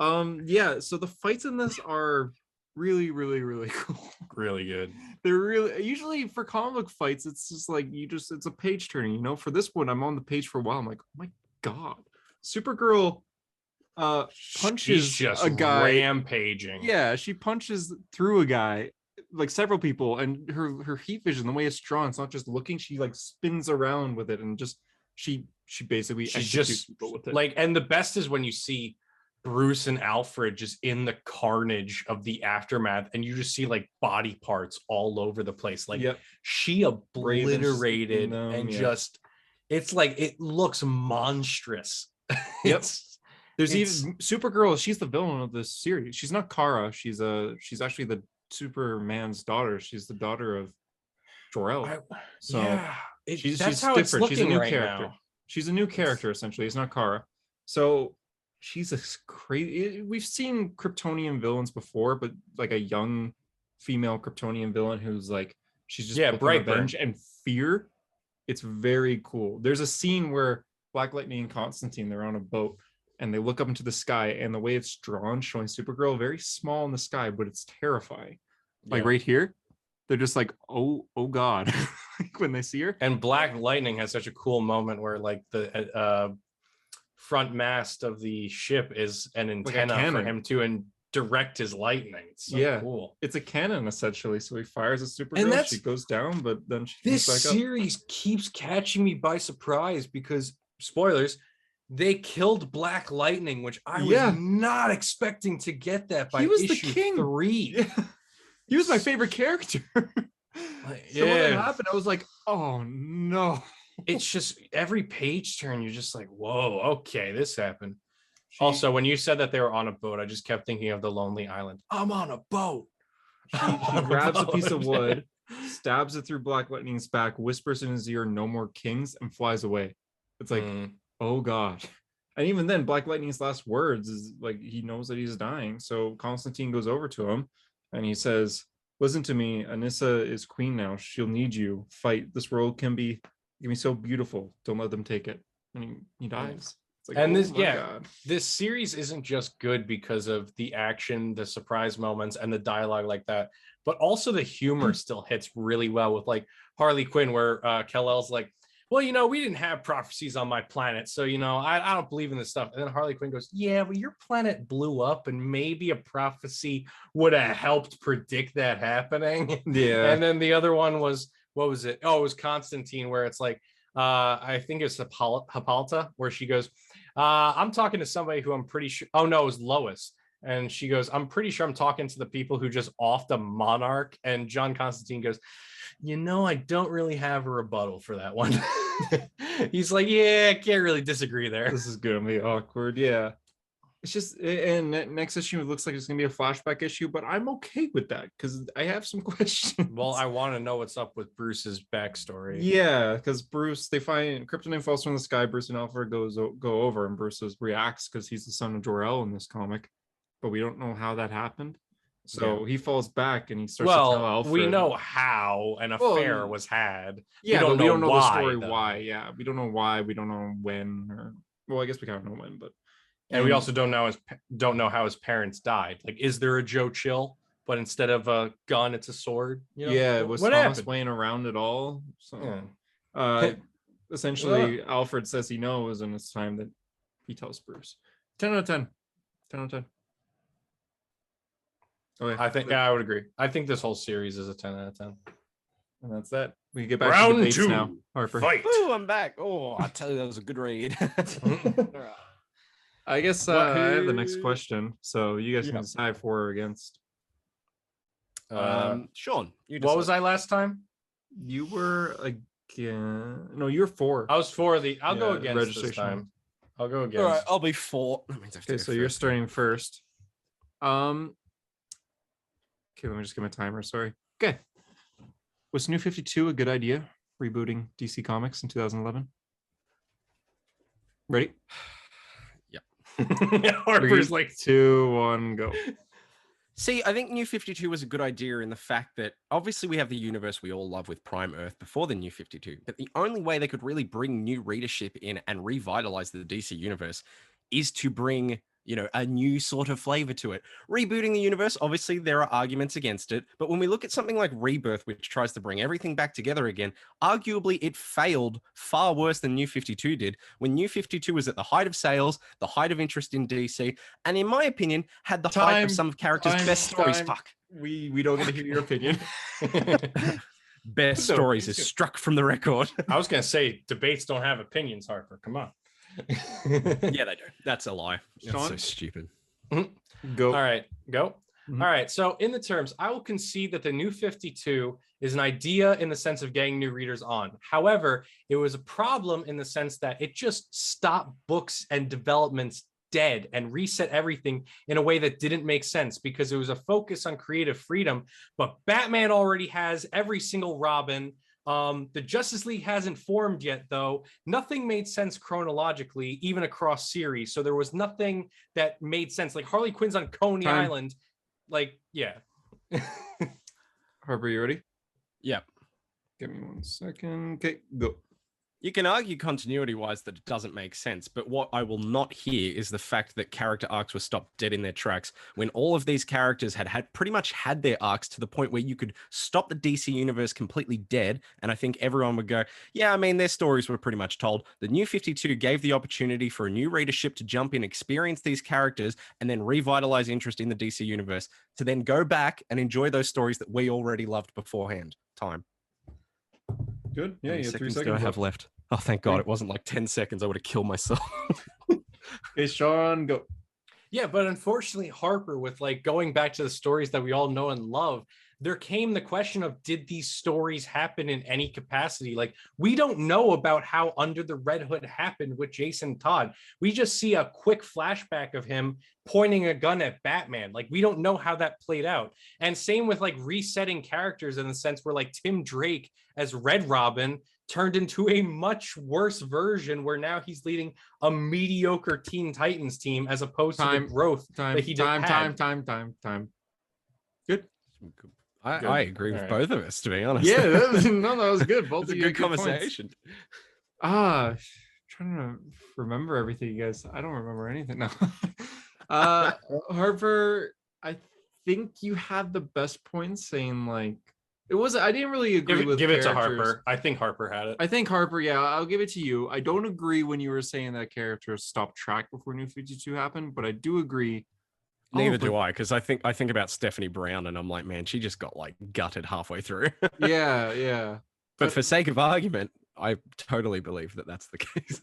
Yeah, so the fights in this are really, really, really cool. Really good. They're really, usually for comic book fights, it's just like it's a page turning, you know. For this one, I'm on the page for a while. I'm like, oh my God. Supergirl punches just a guy rampaging. Yeah, she punches through a guy, like several people, and her heat vision, the way it's drawn, it's not just looking, she like spins around with it, and just she basically executes people with it. Like, and the best is when you see Bruce and Alfred just in the carnage of the aftermath, and you just see like body parts all over the place. Like she obliterated and just, it's like, it looks monstrous. There's even Supergirl, she's the villain of this series. She's not Kara, she's actually the Superman's daughter. She's the daughter of Jor-El. She's different. She's a new character. She's a new character, essentially. It's not Kara. So she's a crazy. We've seen Kryptonian villains before, but like a young female Kryptonian villain who's like, she's just bright revenge and fear. It's very cool. There's a scene where Black Lightning and Constantine, they're on a boat and they look up into the sky, and the way it's drawn, showing Supergirl very small in the sky, but it's terrifying. Like right here, they're just like, oh God, when they see her. And Black Lightning has such a cool moment where like the front mast of the ship is an antenna for him to and direct his lightning. It's so cool. It's a cannon essentially. So he fires a Supergirl, and she goes down, but then she this comes back up. Series keeps catching me by surprise because, spoilers, they killed Black Lightning, which I was not expecting to get that by issue 3. Yeah. He was my favorite character. So when that happened, I was like, oh no. it's just every page turn, you're just like, whoa, okay, this happened. Also, when you said that they were on a boat, I just kept thinking of the Lonely Island. I'm on a boat. She grabs a piece of wood, stabs it through Black Lightning's back, whispers in his ear, "No more kings," and flies away. It's like, oh god. And even then, Black Lightning's last words is like he knows that he's dying. So Constantine goes over to him and he says, "Listen to me. Anissa is queen now. She'll need you. Fight. This world can be so beautiful. Don't let them take it." And he dies. It's like, and oh this, God. this series isn't just good because of the action, the surprise moments, and the dialogue like that, but also the humor still hits really well with like Harley Quinn, where Kal-El's like, well, we didn't have prophecies on my planet, so I don't believe in this stuff. And then Harley Quinn goes, yeah, but your planet blew up, and maybe a prophecy would have helped predict that happening. Yeah. And then the other one was, what was it? Oh, it was Constantine, where it's like, I think it's Hippolyta, where she goes, I'm talking to somebody who I'm pretty sure. Oh no, it was Lois. And she goes, I'm pretty sure I'm talking to the people who just offed a monarch. And John Constantine goes, I don't really have a rebuttal for that one. He's like, yeah, I can't really disagree there. This is gonna be awkward. Yeah. It's just, and next issue it looks like it's gonna be a flashback issue, but I'm okay with that because I have some questions. Well, I want to know what's up with Bruce's backstory. Yeah, because Bruce, they find kryptonite falls from the sky. Bruce and Alfred go over, and Bruce reacts because he's the son of Jor-El in this comic, but we don't know how that happened. So he falls back and he starts to tell Alfred. We know how an affair was had. Yeah, but we don't know the story why. Yeah, we don't know why. We don't know when. Or well, I guess we kind of know when, but. And we also don't know how his parents died. Like, is there a Joe Chill, but instead of a gun, it's a sword? Yeah, was what Thomas happened? Wayne around at all? So, essentially, Alfred says he knows, and it's time that he tells Bruce. 10 out of 10. 10 out of 10. Okay, I think I would agree. I think this whole series is a 10 out of 10. And that's that. We can get back to debates two now. Harper. Fight. Ooh, I'm back. Oh, I tell you, that was a good read. I guess I have the next question, so you guys can decide for or against. Sean, what was I last time? You were again. No, you're for. I was for the. I'll go against this time. I'll go against. All right, I'll be for. Okay, so you're starting first. Okay, let me just get my timer. Sorry. Okay. Was New 52 a good idea? Rebooting DC Comics in 2011. Ready? Harper's 3, 2, 1, go. See, I think New 52 was a good idea in the fact that obviously we have the universe we all love with Prime Earth before the New 52, but the only way they could really bring new readership in and revitalize the DC universe is to bring, a new sort of flavor to it. Rebooting the universe, obviously there are arguments against it, but when we look at something like Rebirth, which tries to bring everything back together again, arguably it failed far worse than New 52 did, when New 52 was at the height of sales, the height of interest in DC, and in my opinion, had the height of some of characters' best stories. Fuck. We don't get to hear your opinion. Best stories is struck from the record. I was going to say, debates don't have opinions, Harper. Come on. Yeah, they do. That's a lie. That's Sean? so stupid. Go. All right, go. Mhm. All right. So in the terms, I will concede that the New 52 is an idea in the sense of getting new readers on. However, it was a problem in the sense that it just stopped books and developments dead and reset everything in a way that didn't make sense because it was a focus on creative freedom. But Batman already has every single Robin. The Justice League hasn't formed yet, though. Nothing made sense chronologically, even across series. So there was nothing that made sense. Like Harley Quinn's on Coney Island. Like, yeah. Harper, you ready? Yeah. Give me 1 second. Okay, go. You can argue continuity-wise that it doesn't make sense, but what I will not hear is the fact that character arcs were stopped dead in their tracks when all of these characters had pretty much had their arcs to the point where you could stop the DC universe completely dead, and I think everyone would go, yeah, I mean, their stories were pretty much told. The New 52 gave the opportunity for a new readership to jump in, experience these characters, and then revitalize interest in the DC universe, to then go back and enjoy those stories that we already loved beforehand. Time. Good. Yeah, you have 3 seconds. Do I have left? Oh, thank God. It wasn't like 10 seconds. I would have killed myself. Okay, Sean, go. Yeah, but unfortunately, Harper, with like going back to the stories that we all know and love, there came the question of, did these stories happen in any capacity? Like, we don't know about how Under the Red Hood happened with Jason Todd. We just see a quick flashback of him pointing a gun at Batman. Like, we don't know how that played out. And same with like resetting characters in the sense where like Tim Drake as Red Robin turned into a much worse version where now he's leading a mediocre Teen Titans team as opposed to the growth that he did. Time. Good. I agree with both of us, to be honest. Yeah, that was good. Both It's a of you good conversation. Trying to remember everything, you guys. I don't remember anything now. Harper, I think you had the best point saying like it was. I didn't really agree with. Give it to characters. Harper. I think Harper had it. I think Harper. Yeah, I'll give it to you. I don't agree when you were saying that characters stopped track before New 52 happened, but I do agree. Neither do I, because I think about Stephanie Brown and I'm like, man, she just got like gutted halfway through. Yeah. But for sake of argument, I totally believe that that's the case.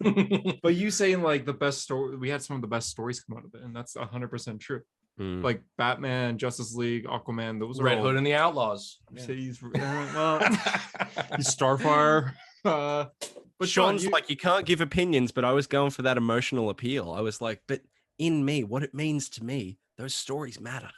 But you saying like the best story, we had some of the best stories come out of it, and that's 100% true. Like Batman, Justice League, Aquaman, those are Red Hood and the Outlaws. Yeah. He's Starfire. But Sean's like, you can't give opinions, but I was going for that emotional appeal. I was like, but in me, what it means to me, those stories matter.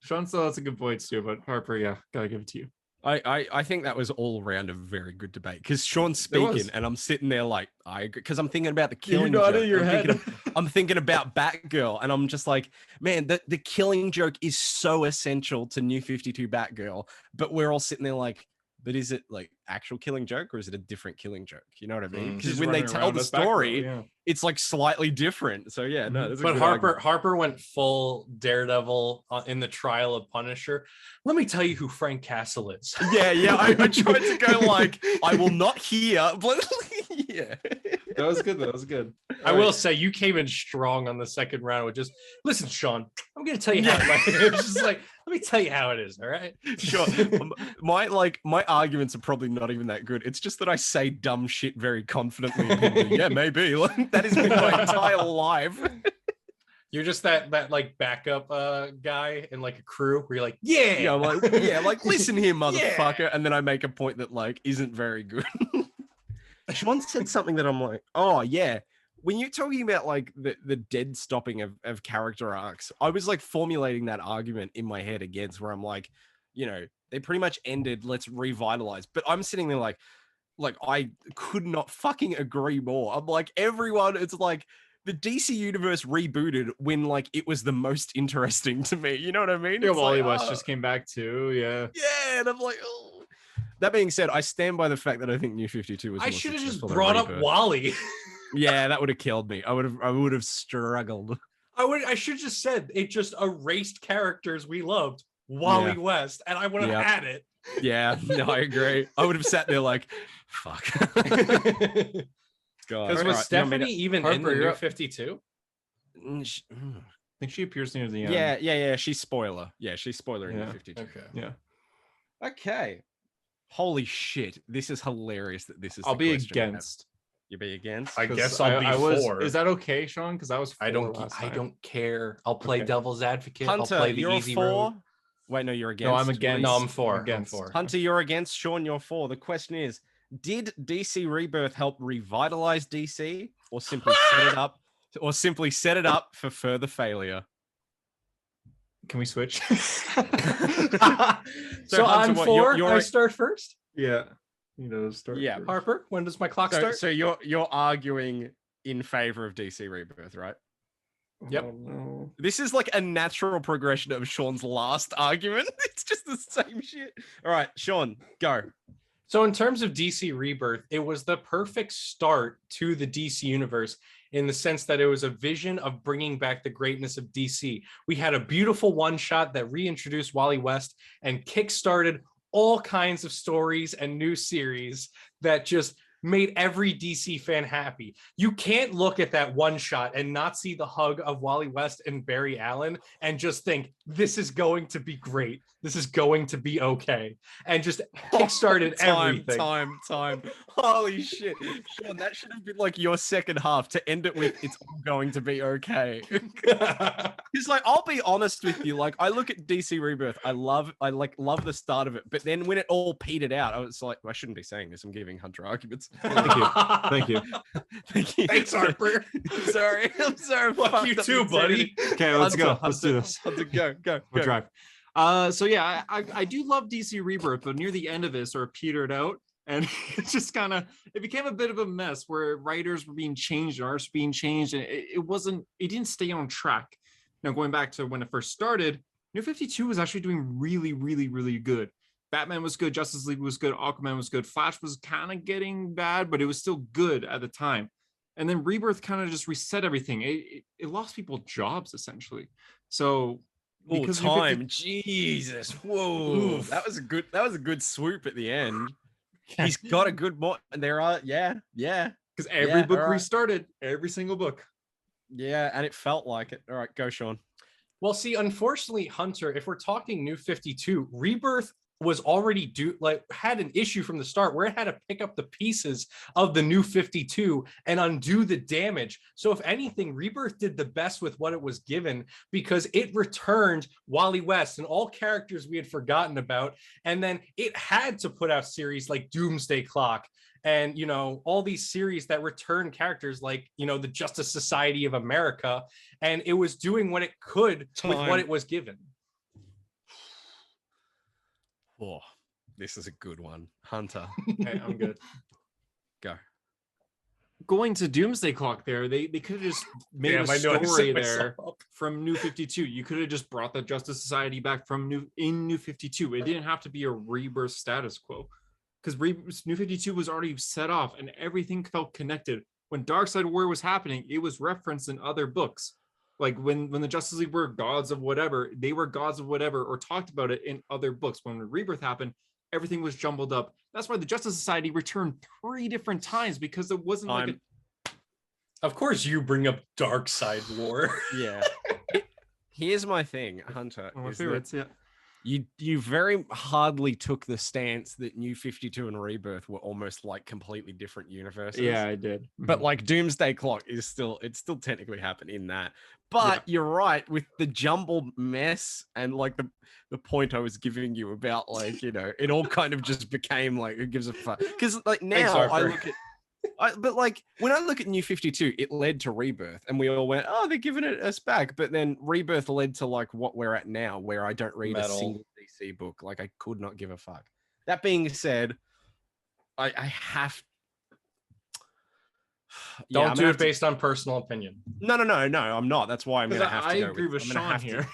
Sean still has a good point too, but Harper, yeah, gotta give it to you. I think that was all around a very good debate because Sean's speaking and I'm sitting there like, I agree, because I'm thinking about the killing joke. In your head. I'm thinking about Batgirl and I'm just like, man, the killing joke is so essential to New 52 Batgirl, but we're all sitting there like, but is it like actual killing joke or is it a different killing joke? You know what I mean? Because when they tell the story, it's like slightly different. So yeah, no. That's but Harper went full Daredevil in the trial of Punisher. Let me tell you who Frank Castle is. Yeah. I tried to go like, I will not hear. But yeah. That was good. That was good. I will say you came in strong on the second round with just, listen, Sean, I'm going to tell you how it was just like, let me tell you how it is. All right. Sure. My arguments are probably not even that good. It's just that I say dumb shit very confidently. Yeah, maybe. Like, that has been my entire life. You're just that like backup guy in like a crew where you're like, yeah, I'm like, listen here, motherfucker. Yeah. And then I make a point that like isn't very good. Sean said something that I'm like, oh yeah. When you're talking about like the dead stopping of character arcs, I was like formulating that argument in my head against where I'm like, you know, they pretty much ended, let's revitalize. But I'm sitting there like I could not fucking agree more. I'm like, everyone, it's like the DC universe rebooted when like it was the most interesting to me. You know what I mean? Yeah, Wally West just came back too. Yeah. Yeah, and I'm like, oh. That being said, I stand by the fact that I think New 52 was. I should have just brought up Wally. Yeah, that would have killed me. I would have struggled. I should just said it just erased characters we loved. Wally West, and I would have had it. Yeah, no, I agree. I would have sat there like, fuck. God. Because was Stephanie even in the New 52? I think she appears near the end. Yeah. She's spoiler. Yeah, she's spoiler in New 52. Okay. Yeah. Okay. Holy shit. This is hilarious that this is. I'll be against. You be against? I guess I'll be for. Is that okay, Sean? Because I was. I don't care. I'll play devil's advocate. Hunter, I'll play the you're easy for? road. Wait, no, you're against. No, I'm against. No, I'm for. I'm for. Hunter, you're against. Sean, you're for. The question is, did DC Rebirth help revitalize DC, or simply set it up, for further failure? Can we switch? So Hunter, I'm for. I start first. Yeah. You know, start. Yeah, first. Harper, when does my clock start? So you're arguing in favor of DC Rebirth, right? Yep. Oh, no. This is like a natural progression of Sean's last argument. It's just the same shit. All right, Sean, go. So in terms of DC Rebirth, it was the perfect start to the DC universe in the sense that it was a vision of bringing back the greatness of DC. We had a beautiful one-shot that reintroduced Wally West and kickstarted all kinds of stories and new series that just made every DC fan happy. You can't look at that one shot and not see the hug of Wally West and Barry Allen and just think, this is going to be great. This is going to be okay. And just kickstarted everything. Time. Holy shit. Sean, that should have been like your second half to end it with, it's all going to be okay. Because like, I'll be honest with you, like I look at DC Rebirth, I love the start of it, but then when it all petered out, I was like, I shouldn't be saying this. I'm giving Hunter arguments. Thank you. Thanks, Harper. I'm sorry. Fuck you too, buddy. Okay, let's go. Let's do this. Hunter, go. We'll drive. So yeah, I do love DC Rebirth, but near the end of it sort of petered out, and it just it became a bit of a mess where writers were being changed, and artists were being changed, and it didn't stay on track. Now going back to when it first started, New 52 was actually doing really, really, really good. Batman was good, Justice League was good, Aquaman was good, Flash was kind of getting bad, but it was still good at the time. And then Rebirth kind of just reset everything. It lost people jobs essentially. So because time, Jesus, whoa, oof. that was a good swoop at the end. He's got a good there are, yeah, because every book restarted, every single book. Yeah, and it felt like it. All right, go, Sean. Well, see, unfortunately, Hunter, if we're talking New 52, Rebirth was already had an issue from the start where it had to pick up the pieces of the New 52 and undo the damage. So if anything, Rebirth did the best with what it was given, because it returned Wally West and all characters we had forgotten about. And then it had to put out series like Doomsday Clock and, you know, all these series that return characters like, you know, the Justice Society of America. And it was doing what it could with what it was given. Oh, this is a good one. Hunter. Okay, I'm good. Go. Going to Doomsday Clock there, they could have just made a story there from New 52. You could have just brought the Justice Society back from New 52. It didn't have to be a Rebirth status quo, because New 52 was already set off and everything felt connected. When Darkseid War was happening, it was referenced in other books. Like when the Justice League were gods of whatever, they were gods of whatever, or talked about it in other books. When Rebirth happened, everything was jumbled up. That's why the Justice Society returned 3 different times, because it wasn't like Of course you bring up Darkseid War. Yeah. Here's my thing, Hunter. One of my favorites, yeah. You very hardly took the stance that New 52 and Rebirth were almost like completely different universes. Yeah, I did. But like Doomsday Clock is still technically happened in that. But you're right, with the jumbled mess and like the point I was giving you about, like, you know, it all kind of just became like, who gives a fuck? Because like now I look at but like when I look at New 52, it led to Rebirth, and we all went, "Oh, they're giving it us back." But then Rebirth led to like what we're at now, where I don't read a single DC book. Like I could not give a fuck. That being said, I have. Don't do it based on personal opinion. No, I'm not. That's why I'm gonna have to go. I agree with Sean here.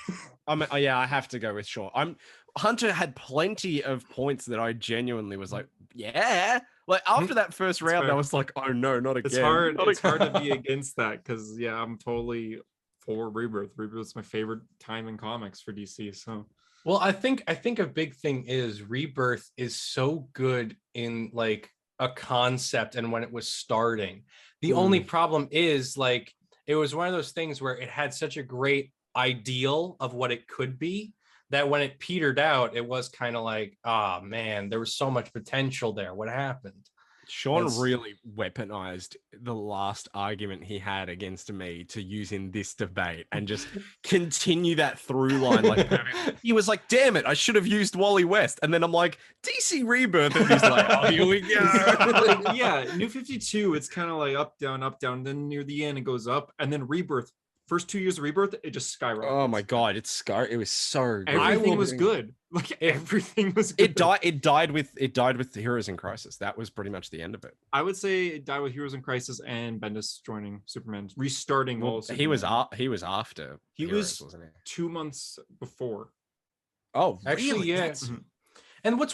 I have to go with Sean. Hunter had plenty of points that I genuinely was like, yeah. Like after that first round, I was like, oh no, not again. It's hard to be against that, because I'm totally for Rebirth. Rebirth's my favorite time in comics for DC. So well, I think a big thing is Rebirth is so good in like a concept and when it was starting. The only problem is like it was one of those things where it had such a great ideal of what it could be, that when it petered out, it was kind of like, ah, man, there was so much potential there. What happened? Sean really weaponized the last argument he had against me to use in this debate and just continue that through line. Like he was like, damn it, I should have used Wally West. And then I'm like, DC Rebirth. And he's like, oh, here we go. Yeah, New 52, it's kind of like up, down. Then near the end, it goes up. And then Rebirth. First 2 years of Rebirth, it just skyrocketed. Oh my god, it was so good. Everything was good. Like everything was good. It died with the Heroes in Crisis. That was pretty much the end of it. I would say it died with Heroes in Crisis and Bendis joining Superman, restarting all Superman. He was after. He Heroes, wasn't he? 2 months before. Oh, actually, really? Yeah. And what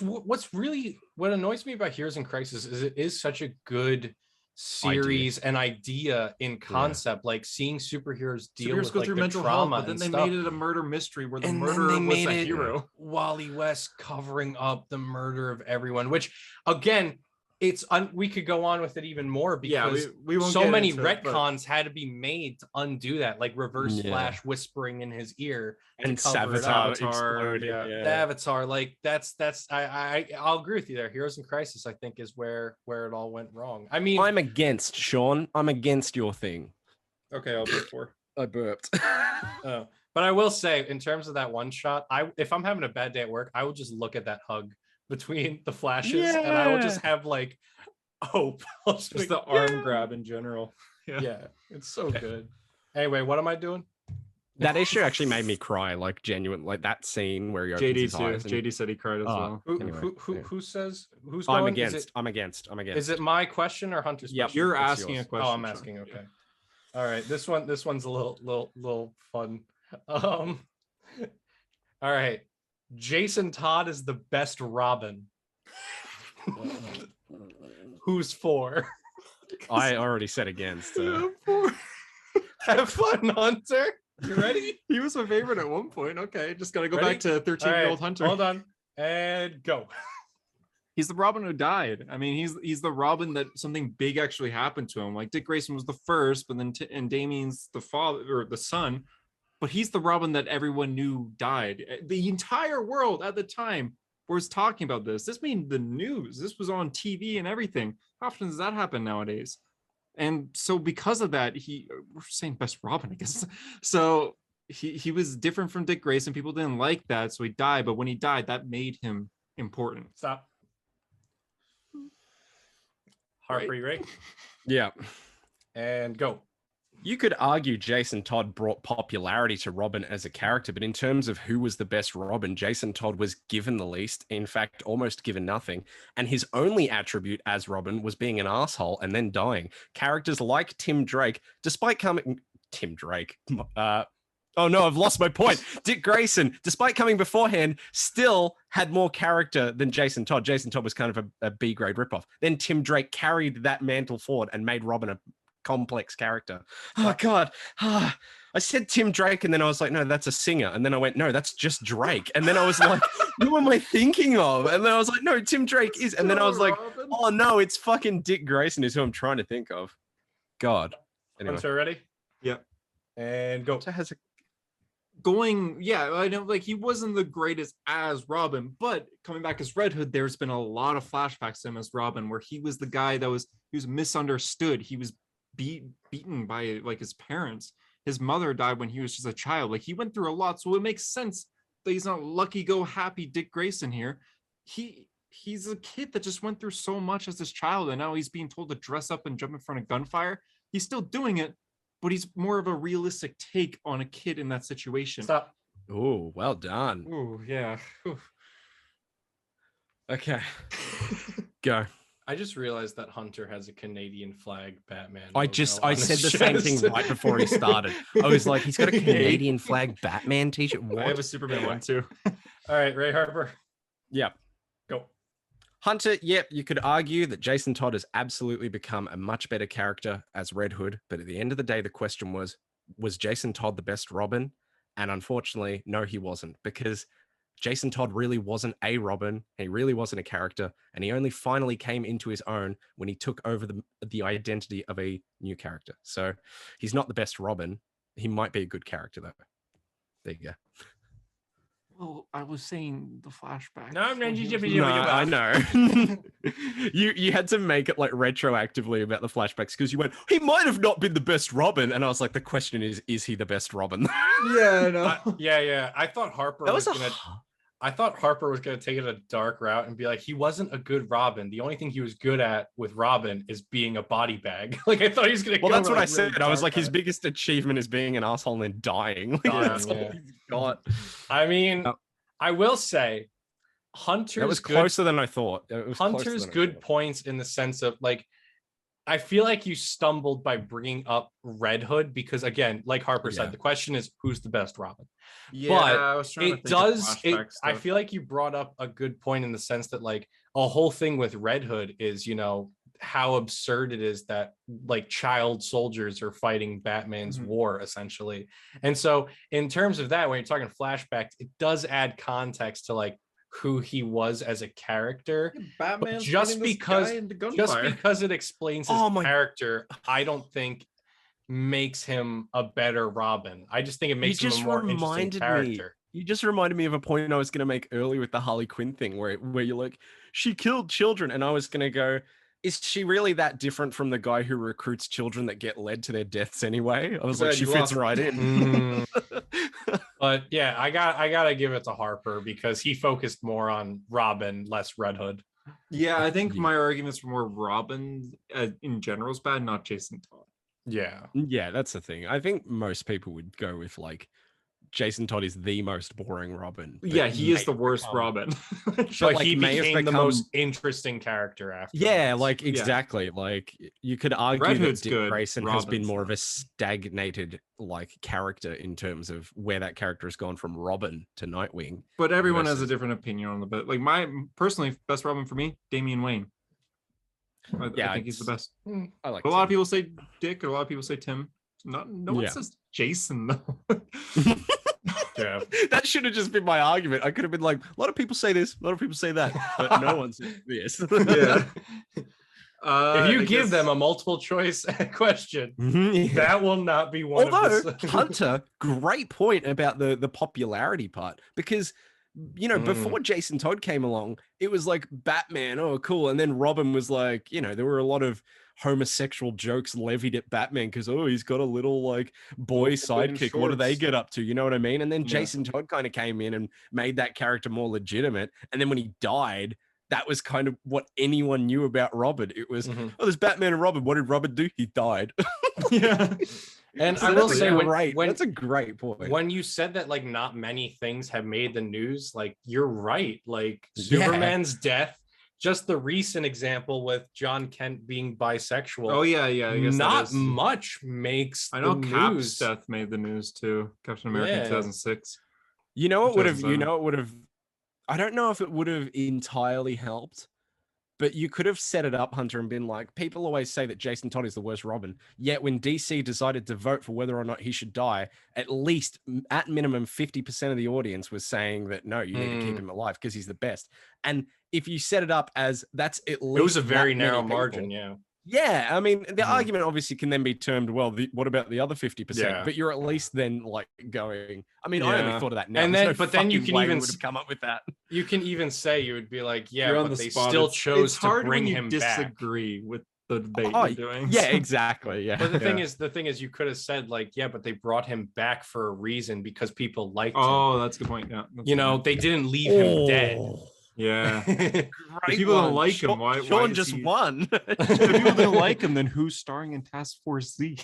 annoys me about Heroes in Crisis is it is such a good series and idea in concept, like seeing superheroes deal with go like through the mental trauma, health, but then they made it a murder mystery where the murderer was a hero. Wally West covering up the murder of everyone, which again, we could go on with it even more because Yeah, we won't so get many into it, but- retcons had to be made to undo that, like Reverse Yeah. Flash whispering in his ear And to cover it up. Savitar exploding. yeah. The Avatar, like I'll agree with you there. Heroes in Crisis, I think, is where it all went wrong. I mean, I'm against Sean. I'm against your thing. Okay, I'll vote for. I burped. oh, but I will say, in terms of that one shot, if I'm having a bad day at work, I will just look at that hug between the flashes, and I will just have like hope. Just the arm grab in general. Yeah, it's so good. Anyway, what am I doing? That issue actually made me cry, like genuine, like that scene where he opens JD his too. eyes. And... JD said he cried as well. Anyway, Who says who's I'm going? against. I'm against. Is it my question or Hunter's Yep, question? You're it's asking yours. a question. Oh, I'm asking. Okay. All right. This one's a little fun. All right. Jason Todd is the best Robin. Who's for? I already said against. Have fun, Hunter. You ready? He was my favorite at one point. Okay, just gotta go Ready? back to 13-year-old Hunter. Hold on. And go. He's the Robin who died. I mean, he's the Robin that something big actually happened to him. Like Dick Grayson was the first, but then and Damien's the father or the son. But he's the Robin that everyone knew died. The entire world at the time was talking about this. This made the news. This was on TV and everything. How often does that happen nowadays? And so because of that, we're saying best Robin, I guess. So he was different from Dick Grayson. People didn't like that, so he died. But when he died, that made him important. Stop. Harper, Right. you ready? Yeah. And go. You could argue Jason Todd brought popularity to Robin as a character, but in terms of who was the best Robin, Jason Todd was given the least, in fact, almost given nothing. And his only attribute as Robin was being an asshole and then dying. Characters like Tim Drake, despite coming... Tim Drake. Oh no, I've lost my point. Dick Grayson, despite coming beforehand, still had more character than Jason Todd. Jason Todd was kind of a B-grade ripoff. Then Tim Drake carried that mantle forward and made Robin a complex character. Oh God. I said Tim Drake and then I was like, no, that's a singer. And then I went, no, that's just Drake. And then I was like, who am I thinking of? And then I was like, no, Tim Drake is. And then I was like, oh no, it's fucking Dick Grayson is who I'm trying to think of. God. Anyway. Hunter, ready? Yep. And go. Hunter has a I know, like he wasn't the greatest as Robin, but coming back as Red Hood, there's been a lot of flashbacks to him as Robin, where he was the guy that was misunderstood. He was beaten by like his parents. His mother died when he was just a child. Like he went through a lot, so it makes sense that he's not lucky go happy Dick Grayson here. He's a kid that just went through so much as his child, and now he's being told to dress up and jump in front of gunfire. He's still doing it, but he's more of a realistic take on a kid in that situation. Stop. Oh, well done. Oh yeah. Ooh. Okay. Go. I just realized that Hunter has a Canadian flag Batman. I logo said on the his same thing chest. right before he started. I was like, he's got a Canadian flag Batman t-shirt. I have a What? Superman one too. All right, Ray Harper, Yeah. go. Hunter, yep, you could argue that Jason Todd has absolutely become a much better character as Red Hood, but at the end of the day, the question was Jason Todd the best Robin? And unfortunately, no, he wasn't, because Jason Todd really wasn't a Robin, he really wasn't a character, and he only finally came into his own when he took over the identity of a new character. So he's not the best Robin. He might be a good character, though. There you go. Well, I was saying the flashback. No, I know. you had to make it like retroactively about the flashbacks because you went, he might have not been the best Robin, and I was like, the question is he the best Robin? Yeah, I know. Yeah. I thought Harper was gonna take it a dark route and be like, he wasn't a good Robin. The only thing he was good at with Robin is being a body bag. Like I thought he was gonna. Well, go that's what I really said. I was like, dark his route. biggest achievement is being an asshole and then dying. Like, Yeah, that's all yeah. he's got. I mean, No. I will say, Hunter's That was good- closer than I thought. It was closer Hunter's than I good thought. points in the sense of like, I feel like you stumbled by bringing up Red Hood because again, like Harper Yeah. said, the question is who's the best Robin. Yeah, But I was trying to It think of does. flashback I stuff. feel like you brought up a good point in the sense that like a whole thing with Red Hood is, how absurd it is that like child soldiers are fighting Batman's Mhm. war essentially. And so in terms of that, when you're talking flashbacks, it does add context to like who he was as a character. Batman Just because it explains his Oh my- character, I don't think makes him a better Robin. I just think it makes him a more interesting character. You just reminded me of a point I was going to make earlier with the Harley Quinn thing, where you're like, she killed children, and I was going to go, is she really that different from the guy who recruits children that get led to their deaths anyway? I was like, she fits right in. But yeah, I gotta give it to Harper because he focused more on Robin, less Red Hood. Yeah, I think my arguments were more Robin in general is bad, not Jason Todd. Yeah, that's the thing. I think most people would go with like Jason Todd is the most boring Robin. Yeah, he is the worst Robin. But like, he may have became the become- most interesting character after. Yeah, like exactly. Like you could argue Red that Hood's Dick good, Grayson has been Robin's more of a stagnated like character in terms of where that character has gone from Robin to Nightwing. But everyone has a versus- different opinion on the bit. Like my personally best Robin for me, Damian Wayne. I think he's the best. I like But a lot of people say Dick, and a lot of people say Tim. No one Yeah. says Jason though. Yeah. That should have just been my argument. I could have been like, a lot of people say this, a lot of people say that, but no one says this. Yeah. If you give them a multiple choice question, that will not be one Although, of the... Hunter, great point about the popularity part, because before Jason Todd came along, it was like Batman, oh cool, and then Robin was like, there were a lot of homosexual jokes levied at Batman because he's got a little like boy sidekick. What do they get up to? You know what I mean? And then Jason Todd kind of came in and made that character more legitimate. And then when he died, that was kind of what anyone knew about Robin. It was, there's Batman and Robin. What did Robin do? He died. Yeah. And So I will that's say, that's a great point. When you said that, like, not many things have made the news, like, you're right. Like, Superman's death, just the recent example with John Kent being bisexual. Oh yeah. I guess not much makes. I know the Cap's news. death made the news too. Captain America in 2006. You know what would have. I don't know if it would have entirely helped, but you could have set it up, Hunter, and been like, people always say that Jason Todd is the worst Robin. Yet when DC decided to vote for whether or not he should die, at least at minimum 50% of the audience was saying that no, you need to keep him alive because he's the best. And if you set it up as that's at least, it was a very narrow people, margin. Yeah. Yeah, I mean, the argument obviously can then be termed, well, what about the other 50%? Yeah. But you're at least then like going, I mean, I only thought of that now. And There's then, no but then you fucking can way even we would have come up with that. You can even say, you would be like, yeah, You're on but the they spot. still It's chose to hard bring when you him back. disagree with the debate Oh, you're doing. Yeah, exactly. Yeah. But the thing is, you could have said like, yeah, but they brought him back for a reason because people liked him. Oh, that's a good point. Yeah. They didn't leave him dead. Yeah. Great If people don't like him, Sean, why Sean is just he- won. If people don't like him, then who's starring in Task Force Z?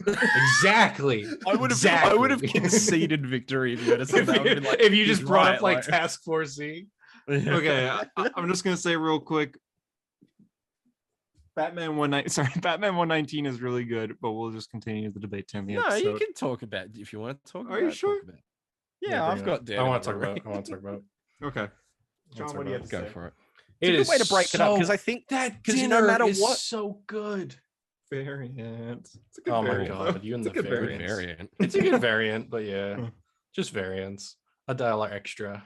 Exactly. I would have conceded victory if you had said that. I would have been like, if you just he's brought right, up like Task Force Z. Okay, I'm just gonna say real quick. Batman 119 is really good, but we'll just continue the debate to the No, episode. you can talk about it if you want to talk about Are you it, sure? talk about it. Yeah, I've got I want to talk about it. I want to talk about it. Okay. John, what do you have to Go say? for it. It's a good way to break it up because I think that because dinner no matter is what, so good. Variant. It's a good Oh my variant, god, though. you and It's the a good variants. variant. It's a good variant, but yeah, just variants. $1 extra.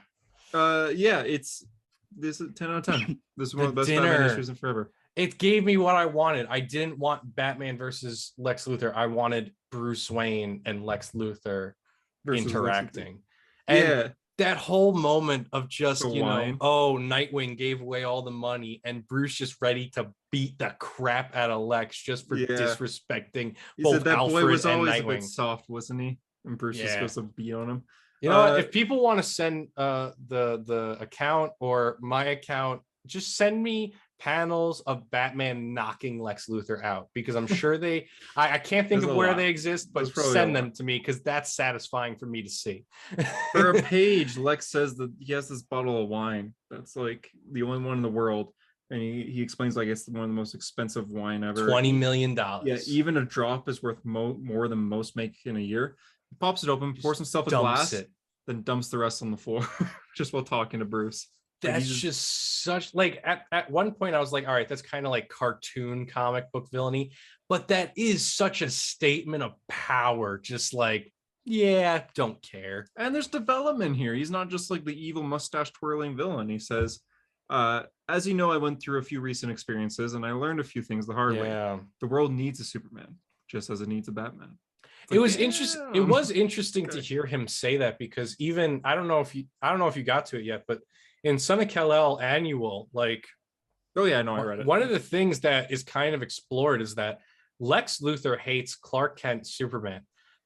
Yeah, this is 10 out of 10. This is one of the best Batman dinner. issues in forever. It gave me what I wanted. I didn't want Batman versus Lex Luthor. I wanted Bruce Wayne and Lex Luthor Versus interacting. Lex Luthor. And Yeah. that whole moment of just, The wine. Nightwing gave away all the money and Bruce just ready to beat the crap out of Lex just for disrespecting He both said that Alfred boy was and always a Nightwing. bit soft, wasn't he? And Bruce was Yeah. supposed to beat on him. You know what? If people want to send the account or my account, just send me panels of Batman knocking Lex Luthor out because I'm sure I can't think There's of a where lot. they exist, but There's probably a send lot. them to me because that's satisfying for me to see. For a page, Lex says that he has this bottle of wine that's like the only one in the world. And he explains like it's one of the most expensive wine ever. $20 million. Yeah, even a drop is worth more than most make in a year. He pops it open, pours himself a dumps glass, it. then dumps the rest on the floor just while talking to Bruce. Like, That's he's just such like at one point I was like, all right, that's kind of like cartoon comic book villainy, but that is such a statement of power. Just like yeah, don't care. And there's development here. He's not just like the evil mustache twirling villain. He says, as you know, I went through a few recent experiences and I learned a few things the hard way. Yeah. The world needs a Superman, just as it needs a Batman. It was interesting. It was interesting to Okay. hear him say that, because even I don't know if you got to it yet, but in Son of Kal-El Annual, like, Oh yeah, no, I read it. one of the things that is kind of explored is that Lex Luthor hates Clark Kent Superman,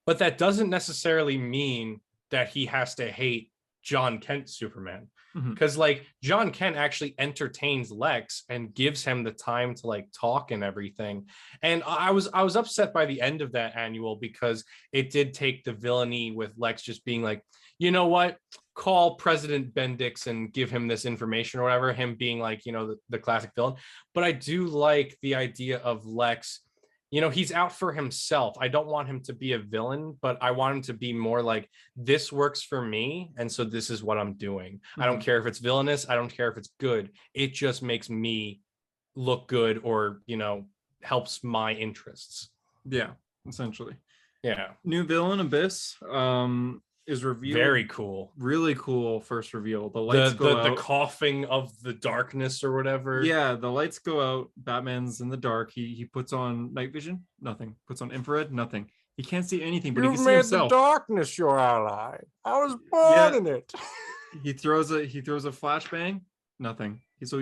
but that doesn't necessarily mean that he has to hate John Kent Superman. Mhm. Because like John Kent actually entertains Lex and gives him the time to like talk and everything. And I was upset by the end of that annual, because it did take the villainy with Lex just being like, you know what, call President Bendix and give him this information or whatever, him being like, you know, the classic villain. But I do like the idea of Lex, you know, he's out for himself. I don't want him to be a villain, but I want him to be more like, this works for me, and so this is what I'm doing. I don't care if it's villainous, I don't care if it's good, it just makes me look good, or, you know, helps my interests. Yeah, essentially. Yeah, New villain Abyss is revealed. very cool. Really cool first reveal. The lights go The out. coughing of the darkness or whatever. Yeah, the lights go out. Batman's in the dark. He puts on night vision, nothing. Puts on infrared, nothing. He can't see anything, but he can see himself. darkness your ally. I was Yeah. in it. He throws a flashbang, nothing. He's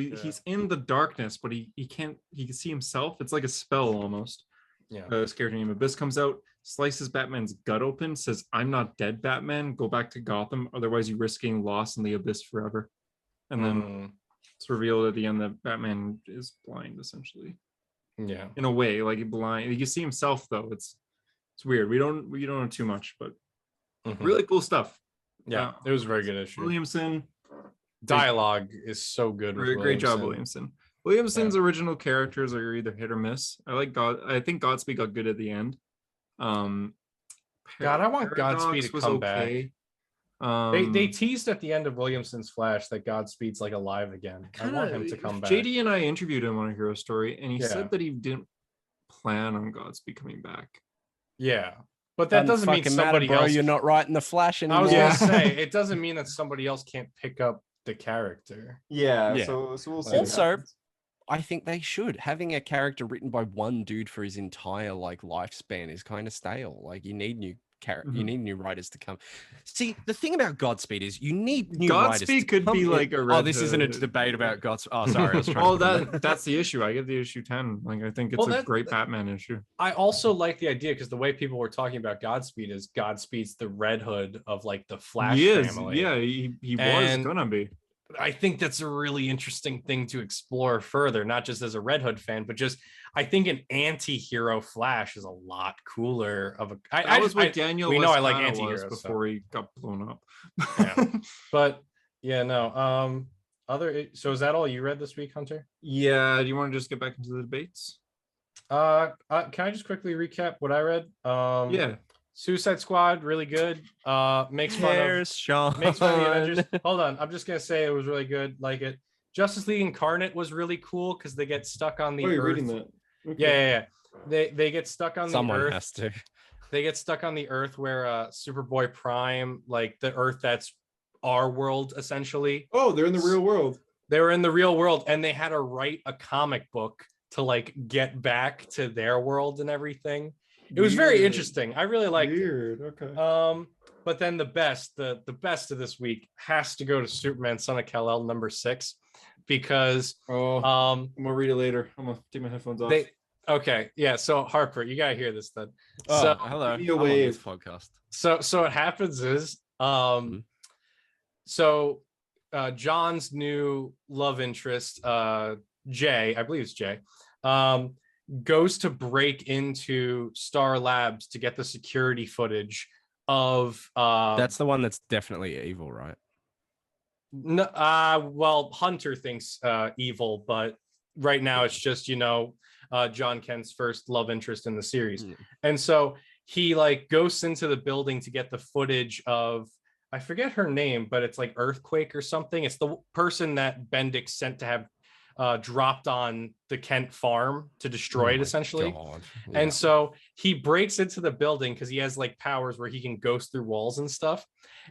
in the darkness, but he can see himself. It's like a spell almost. Yeah. His character named Abyss comes out, slices Batman's gut open, says, "I'm not dead, Batman. Go back to Gotham. Otherwise, you're risking loss in the Abyss forever." And then it's revealed at the end that Batman is blind, essentially. Yeah. In a way, like blind. You see himself though. It's weird. We don't know too much, but really cool stuff. Yeah, it was a very good issue. Williamson, Dialogue is so good. With great job, Williamson. Williamson's original characters are either hit or miss. I think Godspeed got good at the end. God, I want Godspeed to come back. They teased at the end of Williamson's Flash that Godspeed's like alive again. I want him to come back. JD and I interviewed him on a Hero Story, and he Yeah. said that he didn't plan on Godspeed coming back. Yeah, but that doesn't mean somebody else. You're not writing the Flash anymore. I was gonna say it doesn't mean that somebody else can't pick up the character. Yeah. So we'll see. Also, I think they should. Having a character written by one dude for his entire like lifespan is kind of stale. Like you need new you need new writers to come. See, the thing about Godspeed is you need new writers. Godspeed could be like a oh, this isn't a debate about Godspeed. Oh, sorry. I was trying oh, that's the issue. I get the issue 10. Like I think it's a great Batman issue. I also like the idea because the way people were talking about Godspeed is Godspeed's the Red Hood of like the Flash family. Yeah, he was gonna be. I think that's a really interesting thing to explore further, not just as a Red Hood fan, but just I think an anti-hero Flash is a lot cooler of a. I was with Daniel. We know I like anti-heroes before he got blown up. Yeah. But yeah, no. So is that all you read this week, Hunter? Yeah. Do you want to just get back into the debates? Can I just quickly recap what I read? Yeah. Suicide Squad, really good. Makes fun of the Avengers. Hold on, I'm just gonna say it was really good. Like it. Justice League Incarnate was really cool because they get stuck on the Earth. You're reading that? Okay. Yeah. They get stuck on the Earth. Someone has to. They get stuck on the Earth where Superboy Prime, like the Earth that's our world essentially. Oh, they're in the real world. They were in the real world, and they had to write a comic book to like get back to their world and everything. It was very interesting. I really liked it. Okay. But then the best of this week has to go to Superman Son of Kal-El #6 because I'm gonna read it later. I'm gonna take my headphones off. Okay, yeah. So Harper, you gotta hear this then. So hello. Give me a wave. Podcast. So what happens is John's new love interest, Jay, I believe it's Jay, goes to break into Star Labs to get the security footage of that's the one that's definitely evil, right? No, well, Hunter thinks evil, but right now it's just John Kent's first love interest in the series. And so he like goes into the building to get the footage of, I forget her name, but it's like Earthquake or something. It's the person that Bendix sent to have dropped on the Kent farm to destroy it, essentially. God. And so he breaks into the building because he has like powers where he can ghost through walls and stuff.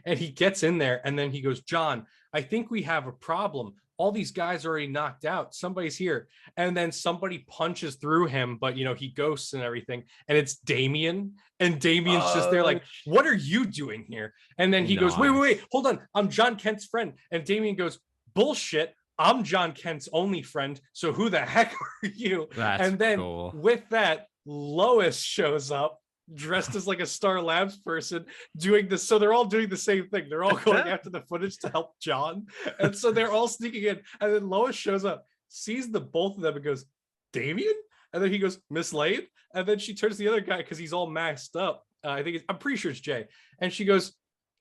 And he gets in there and then he goes, John, I think we have a problem. All these guys are already knocked out. Somebody's here. And then somebody punches through him, but he ghosts and everything. And it's Damien. And Damien's just there like, what are you doing here? And then he goes, wait, hold on. I'm John Kent's friend. And Damien goes, bullshit. I'm John Kent's only friend. So who the heck are you? And then with that, Lois shows up dressed as like a Star Labs person doing this. So they're all doing the same thing. They're all going after the footage to help John. And so they're all sneaking in. And then Lois shows up, sees the both of them and goes, Damien? And then he goes, Miss Lane? And then she turns to the other guy because he's all masked up. I'm pretty sure it's Jay. And she goes,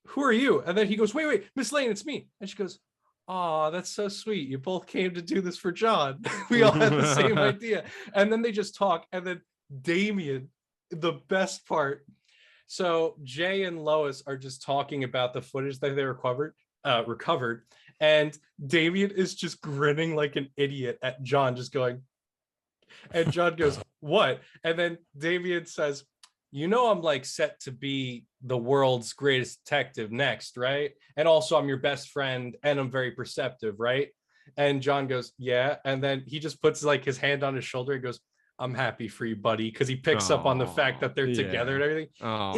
who are you? And then he goes, wait, Miss Lane, it's me. And she goes, oh, that's so sweet. You both came to do this for John. We all had the same idea. And then they just talk. And then Damien, the best part. So Jay and Lois are just talking about the footage that they recovered. And Damien is just grinning like an idiot at John, just going, and John goes, what? And then Damien says, I'm like set to be the world's greatest detective next, right? And also I'm your best friend and I'm very perceptive, right? And John goes, yeah. And then he just puts like his hand on his shoulder and goes, I'm happy for you, buddy, because he picks up on the fact that they're together and everything.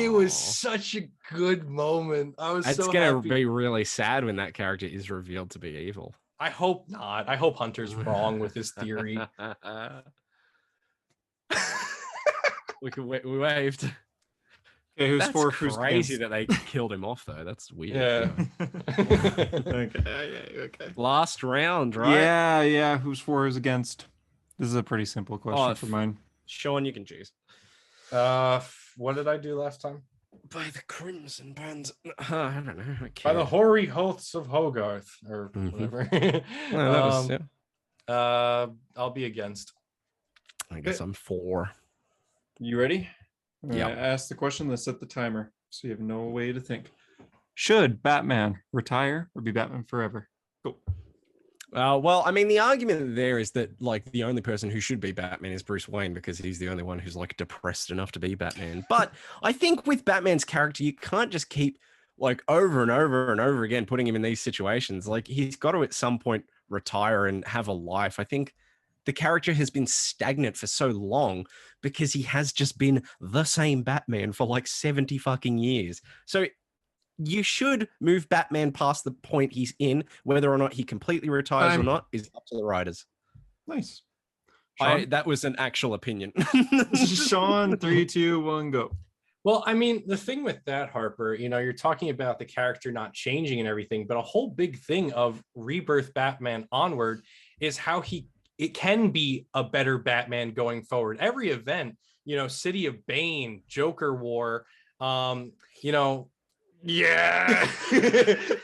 It was such a good moment. It's gonna be really sad when that character is revealed to be evil. I hope not. I hope Hunter's wrong with his theory. We waved. Okay, who's That's for? Crazy that they killed him off though. That's weird. Yeah. Okay. Last round, right? Yeah. Who's for? Who's against? This is a pretty simple question for mine. Sean, you can choose. What did I do last time? By the crimson bands. I don't know. By the hoary oaths of Hogarth, or whatever. I'll be against. I guess I'm for. You ready? Yeah. Ask the question, then set the timer, so you have no way to think. Should Batman retire or be Batman forever? Go. Well, I mean, the argument there is that like the only person who should be Batman is Bruce Wayne because he's the only one who's like depressed enough to be Batman. But I think with Batman's character, you can't just keep like over and over and over again putting him in these situations. Like he's got to at some point retire and have a life. I think the character has been stagnant for so long because he has just been the same Batman for like 70 fucking years. So you should move Batman past the point he's in. Whether or not he completely retires or not is up to the writers. Nice. That was an actual opinion. Sean, 3, 2, 1, go. Well, I mean, the thing with that, Harper, you're talking about the character not changing and everything, but a whole big thing of Rebirth Batman onward is how it can be a better Batman going forward. Every event, City of Bane, Joker War, yeah.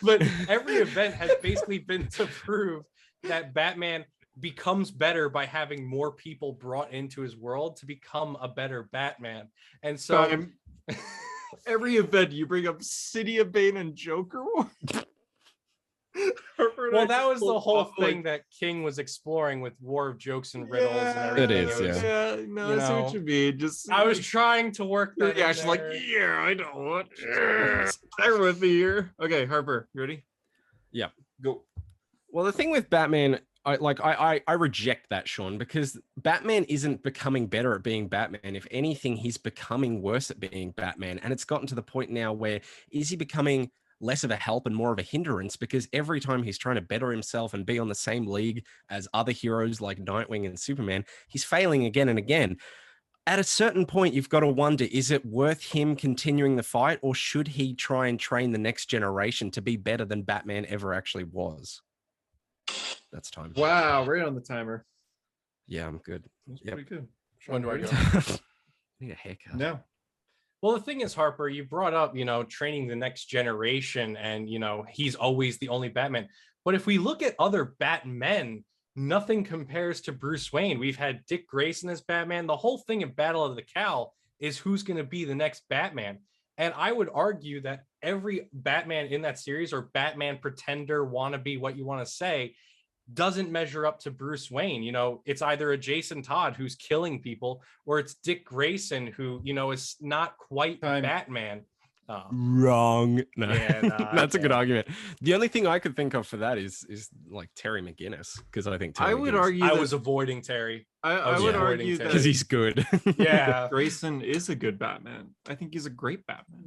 But every event has basically been to prove that Batman becomes better by having more people brought into his world to become a better Batman. And so every event you bring up City of Bane and Joker War. Well, that was the whole thing that King was exploring with War of Jokes and Riddles and everything. It is, yeah. No, I see what you mean. Just I was trying to work that. Yeah, she's like, yeah, I know what. Bear with me here. Okay, Harper, you ready? Yeah, go. Well, the thing with Batman, I reject that, Sean, because Batman isn't becoming better at being Batman. If anything, he's becoming worse at being Batman, and it's gotten to the point now where is he becoming less of a help and more of a hindrance, because every time he's trying to better himself and be on the same league as other heroes like Nightwing and Superman, he's failing again and again. At a certain point, you've got to wonder, is it worth him continuing the fight, or should he try and train the next generation to be better than Batman ever actually was? That's time. Wow, right on the timer. Yeah, I'm good. That's pretty good. When do I go? I need a haircut. No. Well, the thing is, Harper, you brought up, training the next generation and, he's always the only Batman. But if we look at other Batmen, nothing compares to Bruce Wayne. We've had Dick Grayson as Batman. The whole thing in Battle of the Cowl is who's going to be the next Batman. And I would argue that every Batman in that series, or Batman pretender, wannabe, what you want to say, doesn't measure up to Bruce Wayne. You know, it's either a Jason Todd who's killing people, or it's Dick Grayson who, you know, is not quite Batman. Wrong. No, Yeah, that's a good argument. The only thing I could think of for that is like Terry McGinnis, because I think I would argue I that, was avoiding Terry. I would argue that because he's good. Yeah, Grayson is a good Batman. I think he's a great Batman.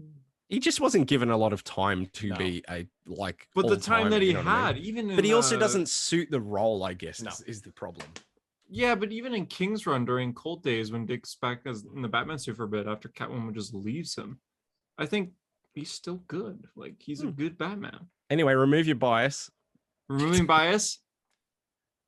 He just wasn't given a lot of time to be a like. But the time that he had, I mean? even in, but he also doesn't suit the role, I guess. No. Is the problem. Yeah, but even in King's Run during Cold days, when Dick's back as in the Batman suit for a bit after Catwoman just leaves him, I think he's still good. Like, he's a good Batman. Anyway, remove your bias. Removing bias,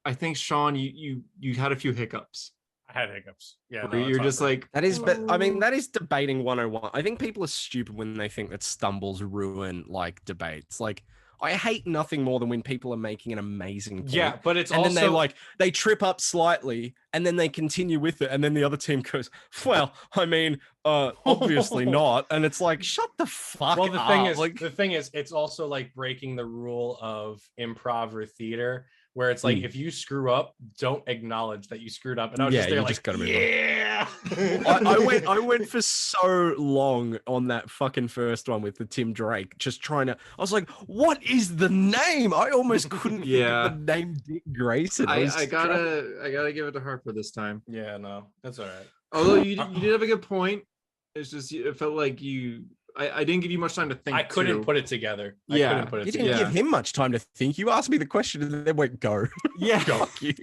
I think Sean, you had a few hiccups. I had hiccups. Yeah, no, you're just like that is, but I mean that is debating 101. I think people are stupid when they think that stumbles ruin like debates. Like, I hate nothing more than when people are making an amazing point. Yeah, but it's and also then they trip up slightly and then they continue with it, and then the other team goes, well, I mean, obviously not. And it's like, shut the fuck up. The thing is, it's also like breaking the rule of improv or theater, where it's like, if you screw up, don't acknowledge that you screwed up. And I was just there like, yeah. I went for so long on that fucking first one with the Tim Drake, just trying to. I was like, "What is the name?" I almost couldn't think of the name Dick Grayson. I gotta give it to Harper this time. Yeah, no, that's all right. Although you did have a good point. It's just it felt like I didn't give you much time to think. I couldn't put it together. You didn't give him much time to think. You asked me the question and then went, go. Yeah. Got you.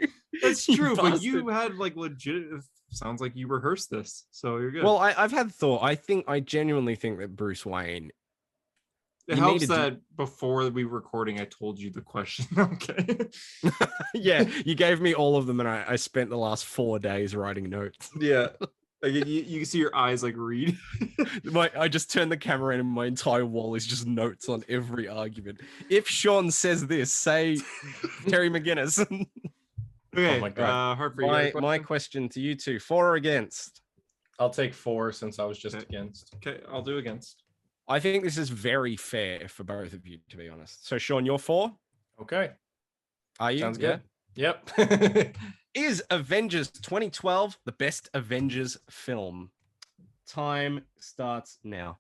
That's true, but you had like legit. Sounds like you rehearsed this, so you're good. Well, I've had thought. I genuinely think that Bruce Wayne. It helps that before we were recording, I told you the question. Okay. Yeah, you gave me all of them, and I spent the last 4 days writing notes. Yeah. Like you can see your eyes like read. I just turned the camera in and my entire wall is just notes on every argument. If Sean says this, say Terry McGinnis. Okay, oh my God. Harper, my question to you two, for or against? I'll take 4 since I was just against. Okay, I'll do against. I think this is very fair for both of you, to be honest. So Sean, you're 4? Okay. Are you? Sounds good. Yep. Is Avengers 2012 the best Avengers film? Time starts now.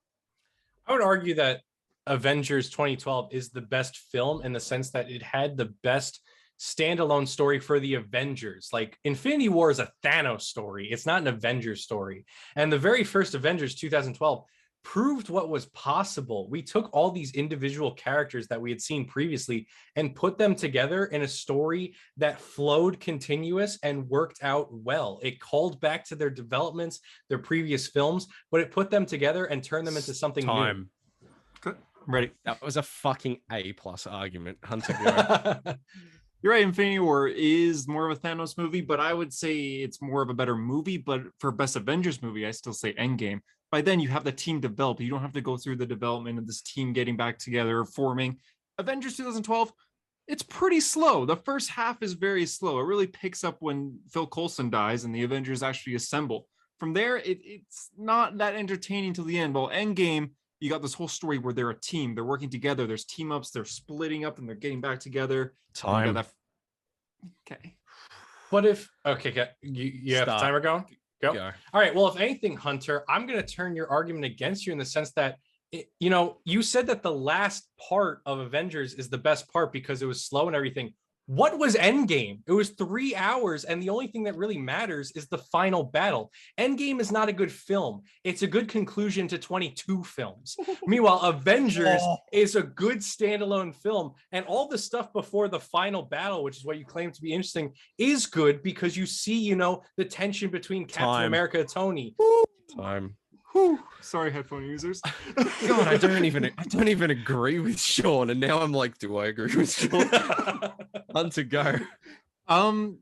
I would argue that Avengers 2012 is the best film in the sense that it had the best standalone story for the Avengers. Like, Infinity War is a Thanos story. It's not an Avengers story. And the very first Avengers 2012 proved what was possible. We took all these individual characters that we had seen previously and put them together in a story that flowed continuous and worked out well. It called back to their developments, their previous films, but it put them together and turned them into something new. Good. I'm ready. That was a fucking A+ argument. Hunter, go. You're right. Infinity War is more of a Thanos movie, but I would say it's more of a better movie. But for best Avengers movie, I still say Endgame. By then, you have the team developed. You don't have to go through the development of this team getting back together, forming. Avengers 2012, it's pretty slow. The first half is very slow. It really picks up when Phil Coulson dies and the Avengers actually assemble. From there, it's not that entertaining till the end. Well, Endgame, you got this whole story where they're a team. They're working together. There's team ups. They're splitting up and they're getting back together. Time. Okay. What if... Okay, you have the timer going? Go. All right. Well, if anything, Hunter, I'm going to turn your argument against you in the sense that, you said that the last part of Avengers is the best part because it was slow and everything. What was Endgame? It was 3 hours, and the only thing that really matters is the final battle. Endgame is not a good film. It's a good conclusion to 22 films. Meanwhile, Avengers is a good standalone film, and all the stuff before the final battle, which is what you claim to be interesting, is good because you see, the tension between Captain America and Tony. Time. Whew. Sorry, headphone users. God, I don't even agree with Sean, and now I'm like, do I agree with Sean? Hunter, go. Well,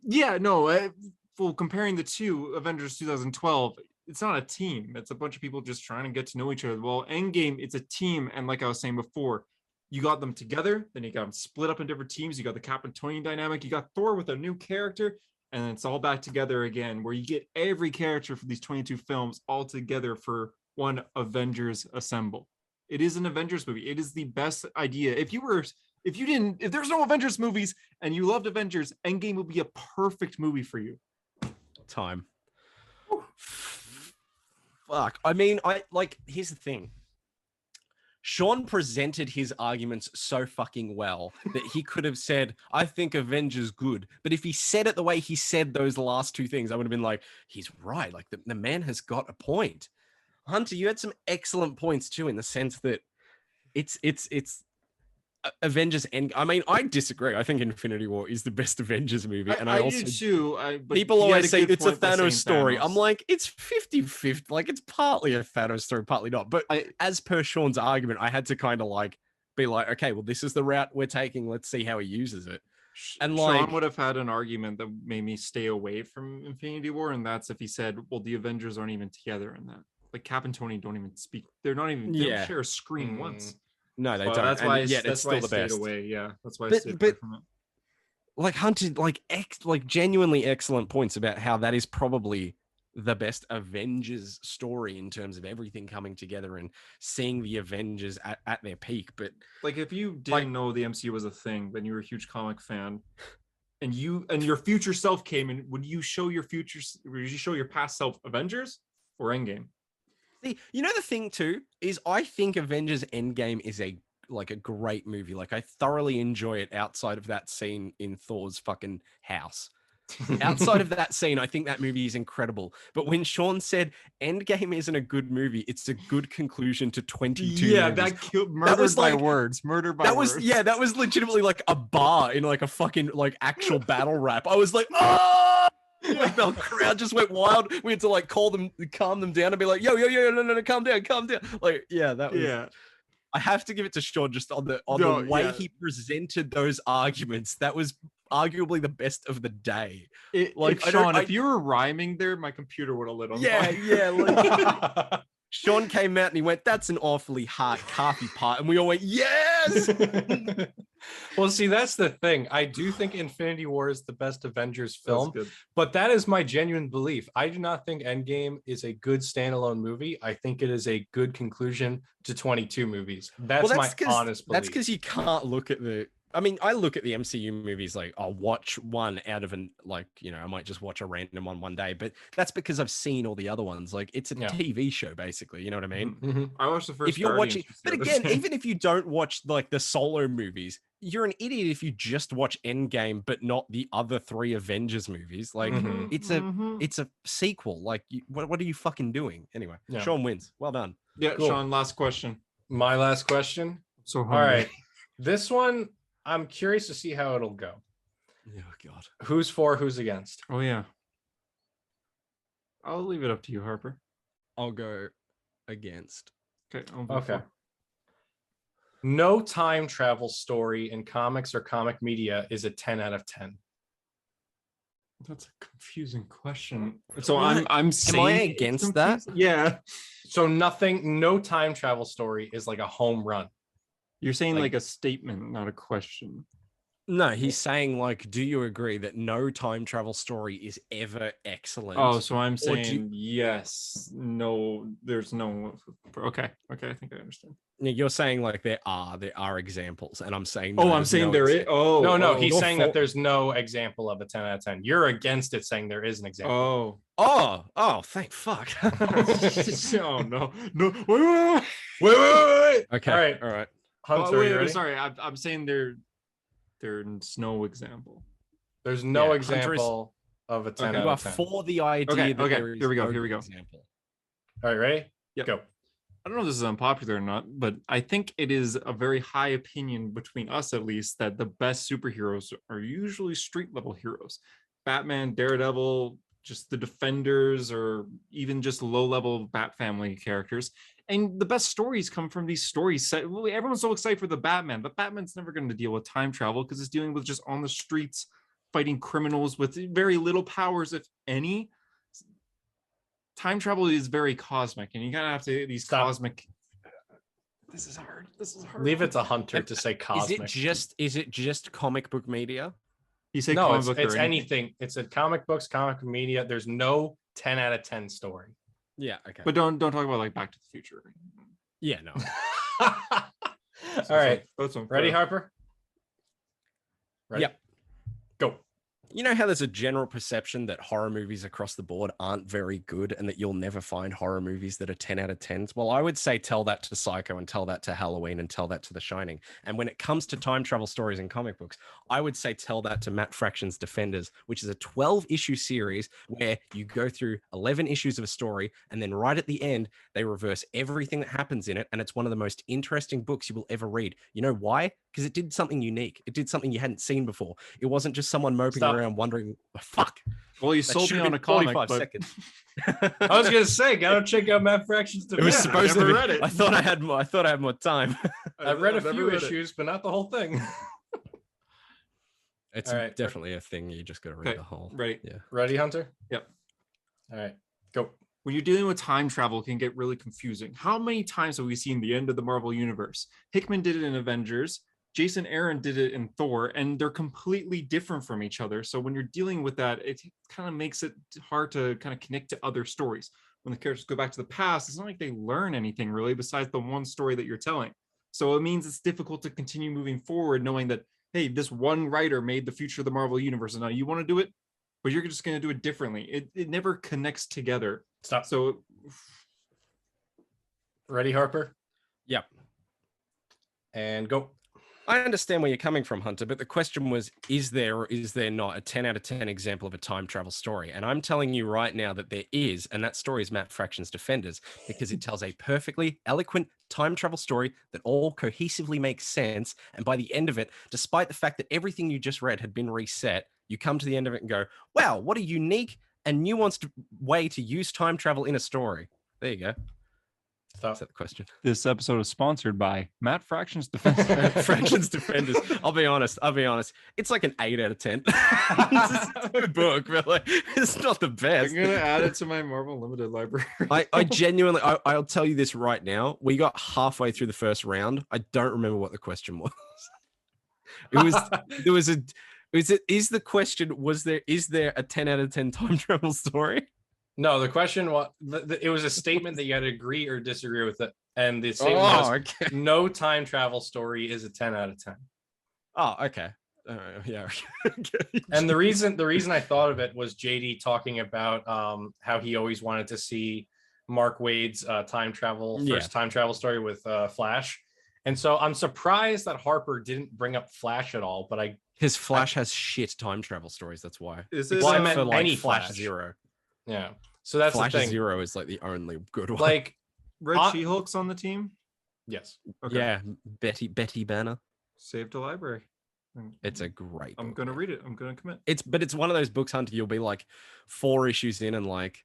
comparing the two, Avengers 2012, it's not a team. It's a bunch of people just trying to get to know each other. Well, Endgame, it's a team, and like I was saying before, you got them together, then you got them split up in different teams. You got the Cap and Tony dynamic. You got Thor with a new character. And it's all back together again, where you get every character for these 22 films all together for one Avengers assemble. It is an Avengers movie. It is the best idea. If you were if there's no Avengers movies and you loved Avengers, Endgame would be a perfect movie for you. Time. Fuck. I mean, here's the thing. Sean presented his arguments so fucking well that he could have said, I think Avengers good. But if he said it the way he said those last two things, I would have been like, he's right. Like the man has got a point. Hunter, you had some excellent points too, in the sense that it's Avengers End. I mean, I disagree. I think Infinity War is the best Avengers movie. And I also do too. But people always say it's a Thanos story. Thanos. I'm like, it's 50-50. Like, it's partly a Thanos story, partly not. But as per Sean's argument, I had to kind of like be like, okay, well, this is the route we're taking. Let's see how he uses it. And like, Sean would have had an argument that made me stay away from Infinity War, and that's if he said, well, the Avengers aren't even together in that. Like Cap and Tony don't even speak. They're not even. They don't share a screen once. No, they don't. That's why. It's still the best. Away. Yeah, that's why I stayed away from it. Like Hunter, like genuinely excellent points about how that is probably the best Avengers story in terms of everything coming together and seeing the Avengers at their peak. But like, if you didn't know the MCU was a thing, then you were a huge comic fan, and your future self came in. Would you show your past self Avengers or Endgame? See, you know, the thing too is I think Avengers Endgame is a great movie. Like, I thoroughly enjoy it outside of that scene in Thor's fucking house. Outside of that scene, I think that movie is incredible. But when Sean said Endgame isn't a good movie, it's a good conclusion to 22 Yeah, movies. that killed murdered by words. Murdered by words. That was legitimately like a bar in like a fucking like actual battle rap. I was like, oh! Like the crowd just went wild. We had to like calm them down and be like, yo, no, calm down. Like, yeah, that was. Yeah. I have to give it to Sean just on the way he presented those arguments. That was arguably the best of the day. Sean, if you were rhyming there, my computer would have lit on fire. Yeah. Like, Sean came out and he went, "That's an awfully hard coffee pot," and we all went, "Yes." Well, see, that's the thing. I do think Infinity War is the best Avengers film, but that is my genuine belief. I do not think Endgame is a good standalone movie. I think it is a good conclusion to 22 movies. That's my honest belief. That's because you can't look at I mean, I look at the MCU movies like I'll watch one out of I might just watch a random one day, but that's because I've seen all the other ones. Like, it's a TV show, basically. You know what I mean? Mm-hmm. I watched the first. If you're watching, but again, even if you don't watch like the solo movies, you're an idiot if you just watch Endgame but not the other 3 Avengers movies. Like, it's a sequel. Like, what are you fucking doing? Anyway, Sean wins. Well done. Yeah, cool. Sean, last question. My last question. So hungry. All right, this one, I'm curious to see how it'll go. Oh God. Who's for, who's against? Oh yeah. I'll leave it up to you, Harper. I'll go against. Okay. Okay. No time travel story in comics or comic media is a 10 out of 10. That's a confusing question. So I'm saying, am I against that? Yeah. So no time travel story is like a home run. You're saying like a statement, not a question. No, he's saying like, do you agree that no time travel story is ever excellent? Oh, so I'm saying yes. No, there's no. Okay, I think I understand. You're saying like there are examples, and I'm saying I'm saying there is. Oh, no, he's saying that there's no example of a 10 out of 10. You're against it, saying there is an example. Oh, thank fuck. Oh no, wait. Okay, all right. Hunter, sorry. I'm saying there's no example. There's no example of a 10 out of 10. For the idea that there is here we go. Example. All right, ready? Yep. Go. I don't know if this is unpopular or not, but I think it is a very high opinion between us, at least, that the best superheroes are usually street level heroes. Batman, Daredevil, just the Defenders, or even just low level Bat family characters. And the best stories come from these stories. Everyone's so excited for the Batman, but Batman's never going to deal with time travel because it's dealing with just on the streets fighting criminals with very little powers, if any. Time travel is very cosmic, and you kind of have to these cosmic. This is hard. Leave it to Hunter to say cosmic. Is it just comic book media? You say no, it's anything. It's a comic books, comic media. There's no 10 out of 10 story. Yeah, okay. But don't talk about like Back to the Future. Yeah, no. All right. Ready, Harper? Ready? Yep. Go. You know how there's a general perception that horror movies across the board aren't very good and that you'll never find horror movies that are 10 out of 10s? Well, I would say tell that to Psycho and tell that to Halloween and tell that to The Shining. And when it comes to time travel stories in comic books, I would say tell that to Matt Fraction's Defenders, which is a 12-issue series where you go through 11 issues of a story and then right at the end, they reverse everything that happens in it. And it's one of the most interesting books you will ever read. You know why? Because it did something unique. It did something you hadn't seen before. It wasn't just someone moping around wondering, fuck. Well, you That sold should me have on been a comic, 45 but seconds. I was gonna say, gotta check out Matt Fraction's It was Defenders. supposed to never be. read it. I thought I had more. I thought I had more time. I've read a never few read it. issues, but not the whole thing. It's All right. definitely a thing. You just got to read Okay, the whole. ready? Yeah. Ready, Hunter? Yep. All right, go. When you're dealing with time travel, it can get really confusing. How many times have we seen the end of the Marvel Universe? Hickman did it in Avengers. Jason Aaron did it in Thor, and they're completely different from each other. So when you're dealing with that, it kind of makes it hard to kind of connect to other stories. When the characters go back to the past, it's not like they learn anything really besides the one story that you're telling. So it means it's difficult to continue moving forward knowing that, hey, this one writer made the future of the Marvel Universe, and now you want to do it, but you're just going to do it differently. It never connects together. Stop. So Ready, Harper? Yep. And go. I understand where you're coming from, Hunter, but the question was, is there or is there not a 10 out of 10 example of a time travel story? And I'm telling you right now that there is, and that story is Matt Fraction's Defenders, because it tells a perfectly eloquent time travel story that all cohesively makes sense. And by the end of it, despite the fact that everything you just read had been reset, you come to the end of it and go, wow, what a unique and nuanced way to use time travel in a story. There you go. Stop. Is that the question? this episode is sponsored by Matt Fraction's Defense. Fraction's Defenders. I'll be honest. It's like an 8 out of 10. It's a good book, but like, it's not the I'm best. gonna add it to my Marvel Limited library. I genuinely, I'll tell you this right now. We got halfway through the first round. I don't remember what the question was. Is there a 10 out of 10 time travel story? No, the question was, it was a statement that you had to agree or disagree with it. And the statement was, okay. no time travel story is a 10 out of 10. Oh, okay. Yeah. And the reason I thought of it was JD talking about how he always wanted to see Mark Waid's time travel story with Flash. And so I'm surprised that Harper didn't bring up Flash at all, but his Flash has shit time travel stories. That's why. Is this Well, I Except meant for like any Flash Flash. Zero. yeah. So that's Flash the thing. Zero is like the only good one. Like, Red She-Hulk's on the team? yes. Okay. Yeah, Betty Banner. Saved a library. It's a great I'm book, gonna man. read it. I'm gonna commit. It's one of those books, Hunter, you'll be like 4 issues in and like,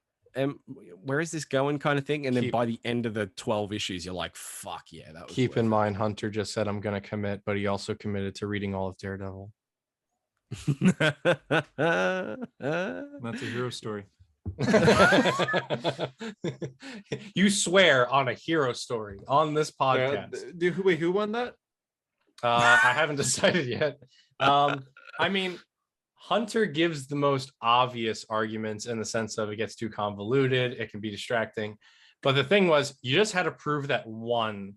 where is this going kind of thing? And then by the end of the 12 issues, you're like, fuck yeah, that was Keep in worth mind, Hunter just said I'm going to commit, but he also committed to reading all of Daredevil. it. That's a hero story. You swear on a hero story on this podcast. Who won that? I haven't decided yet. I mean, Hunter gives the most obvious arguments in the sense of it gets too convoluted, it can be distracting. But the thing was, you just had to prove that one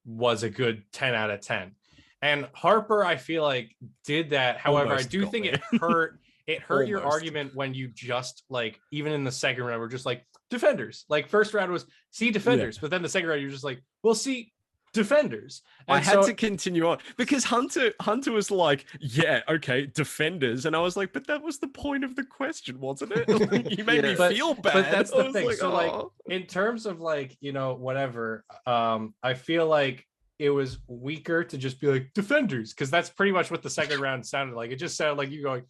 was a good 10 out of 10. And Harper, I feel like, did that. However, Almost I do got think me. it hurt. It hurt your Almost. argument when you just like, even in the second round, we're just like Defenders. Like first round was see Defenders, but then the second round you're just like, we'll see Defenders. I And had so- to continue on because Hunter was like, yeah, okay, Defenders. And I was like, but that was the point of the question, wasn't it? Like, you made me But- feel bad. But that's I the was thing. So like "Oh." in terms of like, you know, whatever, I feel like it was weaker to just be like Defenders, because that's pretty much what the second round sounded like. It just sounded like you going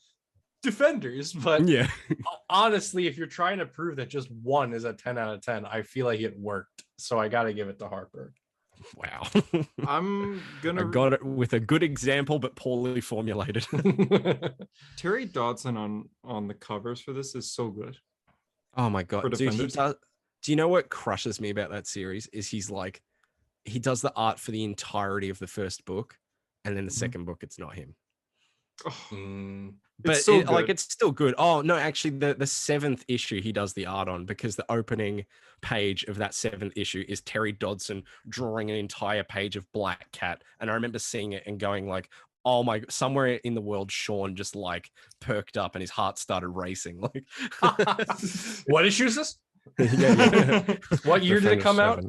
Defenders. But yeah. honestly, if you're trying to prove that just one is a 10 out of 10, I feel like it worked. So I got to give it to Harper. Wow. I'm I gonna got it with a good example, but poorly formulated. Terry Dodson on the covers for this is so good. Oh my For god, dude! Defenders? Do you know what crushes me about that series? Is he does the art for the entirety of the first book, and then the Mhm. second book, it's not him. Oh, Mm, But it's so like good. it's still good. Oh no, actually, the 7th issue he does the art on, because the opening page of that 7th issue is Terry Dodson drawing an entire page of Black Cat, and I remember seeing it and going like, oh my, somewhere in the world, Sean just like perked up and his heart started racing. Like, What issue is this? yeah. What year did it come out?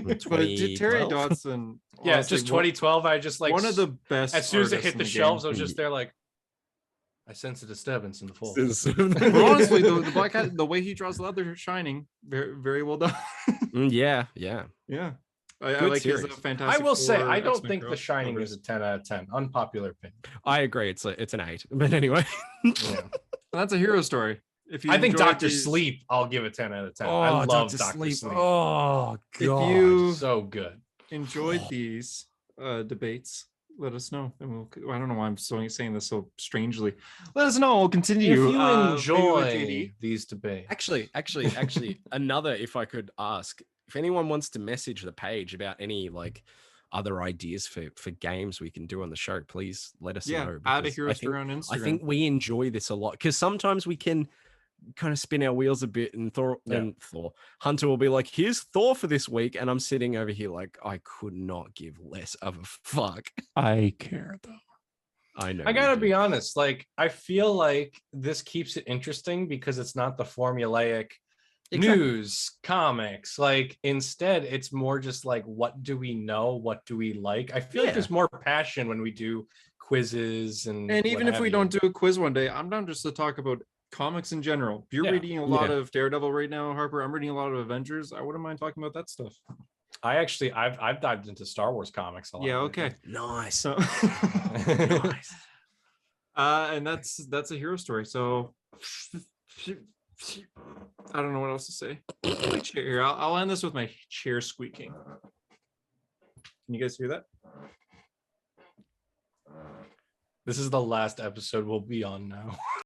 But Terry 2012? Dodson, Yeah, honestly, just 2012. I just like one of the best. as soon as it artists hit in the game. shelves, I was just there like, I sense a disturbance in the fall. But honestly, the Black Cat, the way he draws leather shining, very, very well done. Yeah. Yeah. I Good like his series. fantastic. I will say, Four I don't X-Men think The Shining covers. is a 10 out of 10. Unpopular opinion. I agree. It's an 8. But anyway. Yeah. That's a hero story. If you I think enjoyed Doctor these- Sleep, I'll give it 10 out of 10. Oh, I love Dr. Doctor Sleep. Oh, If God. you So good. enjoyed these debates, let us know, and we'll. I don't know why I'm saying this so strangely. Let us know. We'll continue. If you maybe with enjoy JD. these debates, Actually, another, if I could ask, if anyone wants to message the page about any like other ideas for games we can do on the show, please let us know. add a because hero story on Instagram. I think we enjoy this a lot because sometimes we can kind of spin our wheels a bit, and Hunter will be like, here's Thor for this week, and I'm sitting over here like, I could not give less of a fuck. I care though. I know. I you gotta do. be honest. Like, I feel like this keeps it interesting because it's not the formulaic news comics. Like, instead, it's more just like, what do we know? What do we like? I feel like there's more passion when we do quizzes and even if we don't do a quiz one day, I'm down just to talk about comics in general. If you're reading a lot of Daredevil right now, Harper, I'm reading a lot of Avengers. I wouldn't mind talking about that stuff. I've dived into Star Wars comics a lot. Yeah, okay. Nice. So Nice. and that's a hero story. So I don't know what else to say. My chair here. I'll end this with my chair squeaking. Can you guys hear that? This is the last episode we'll be on now.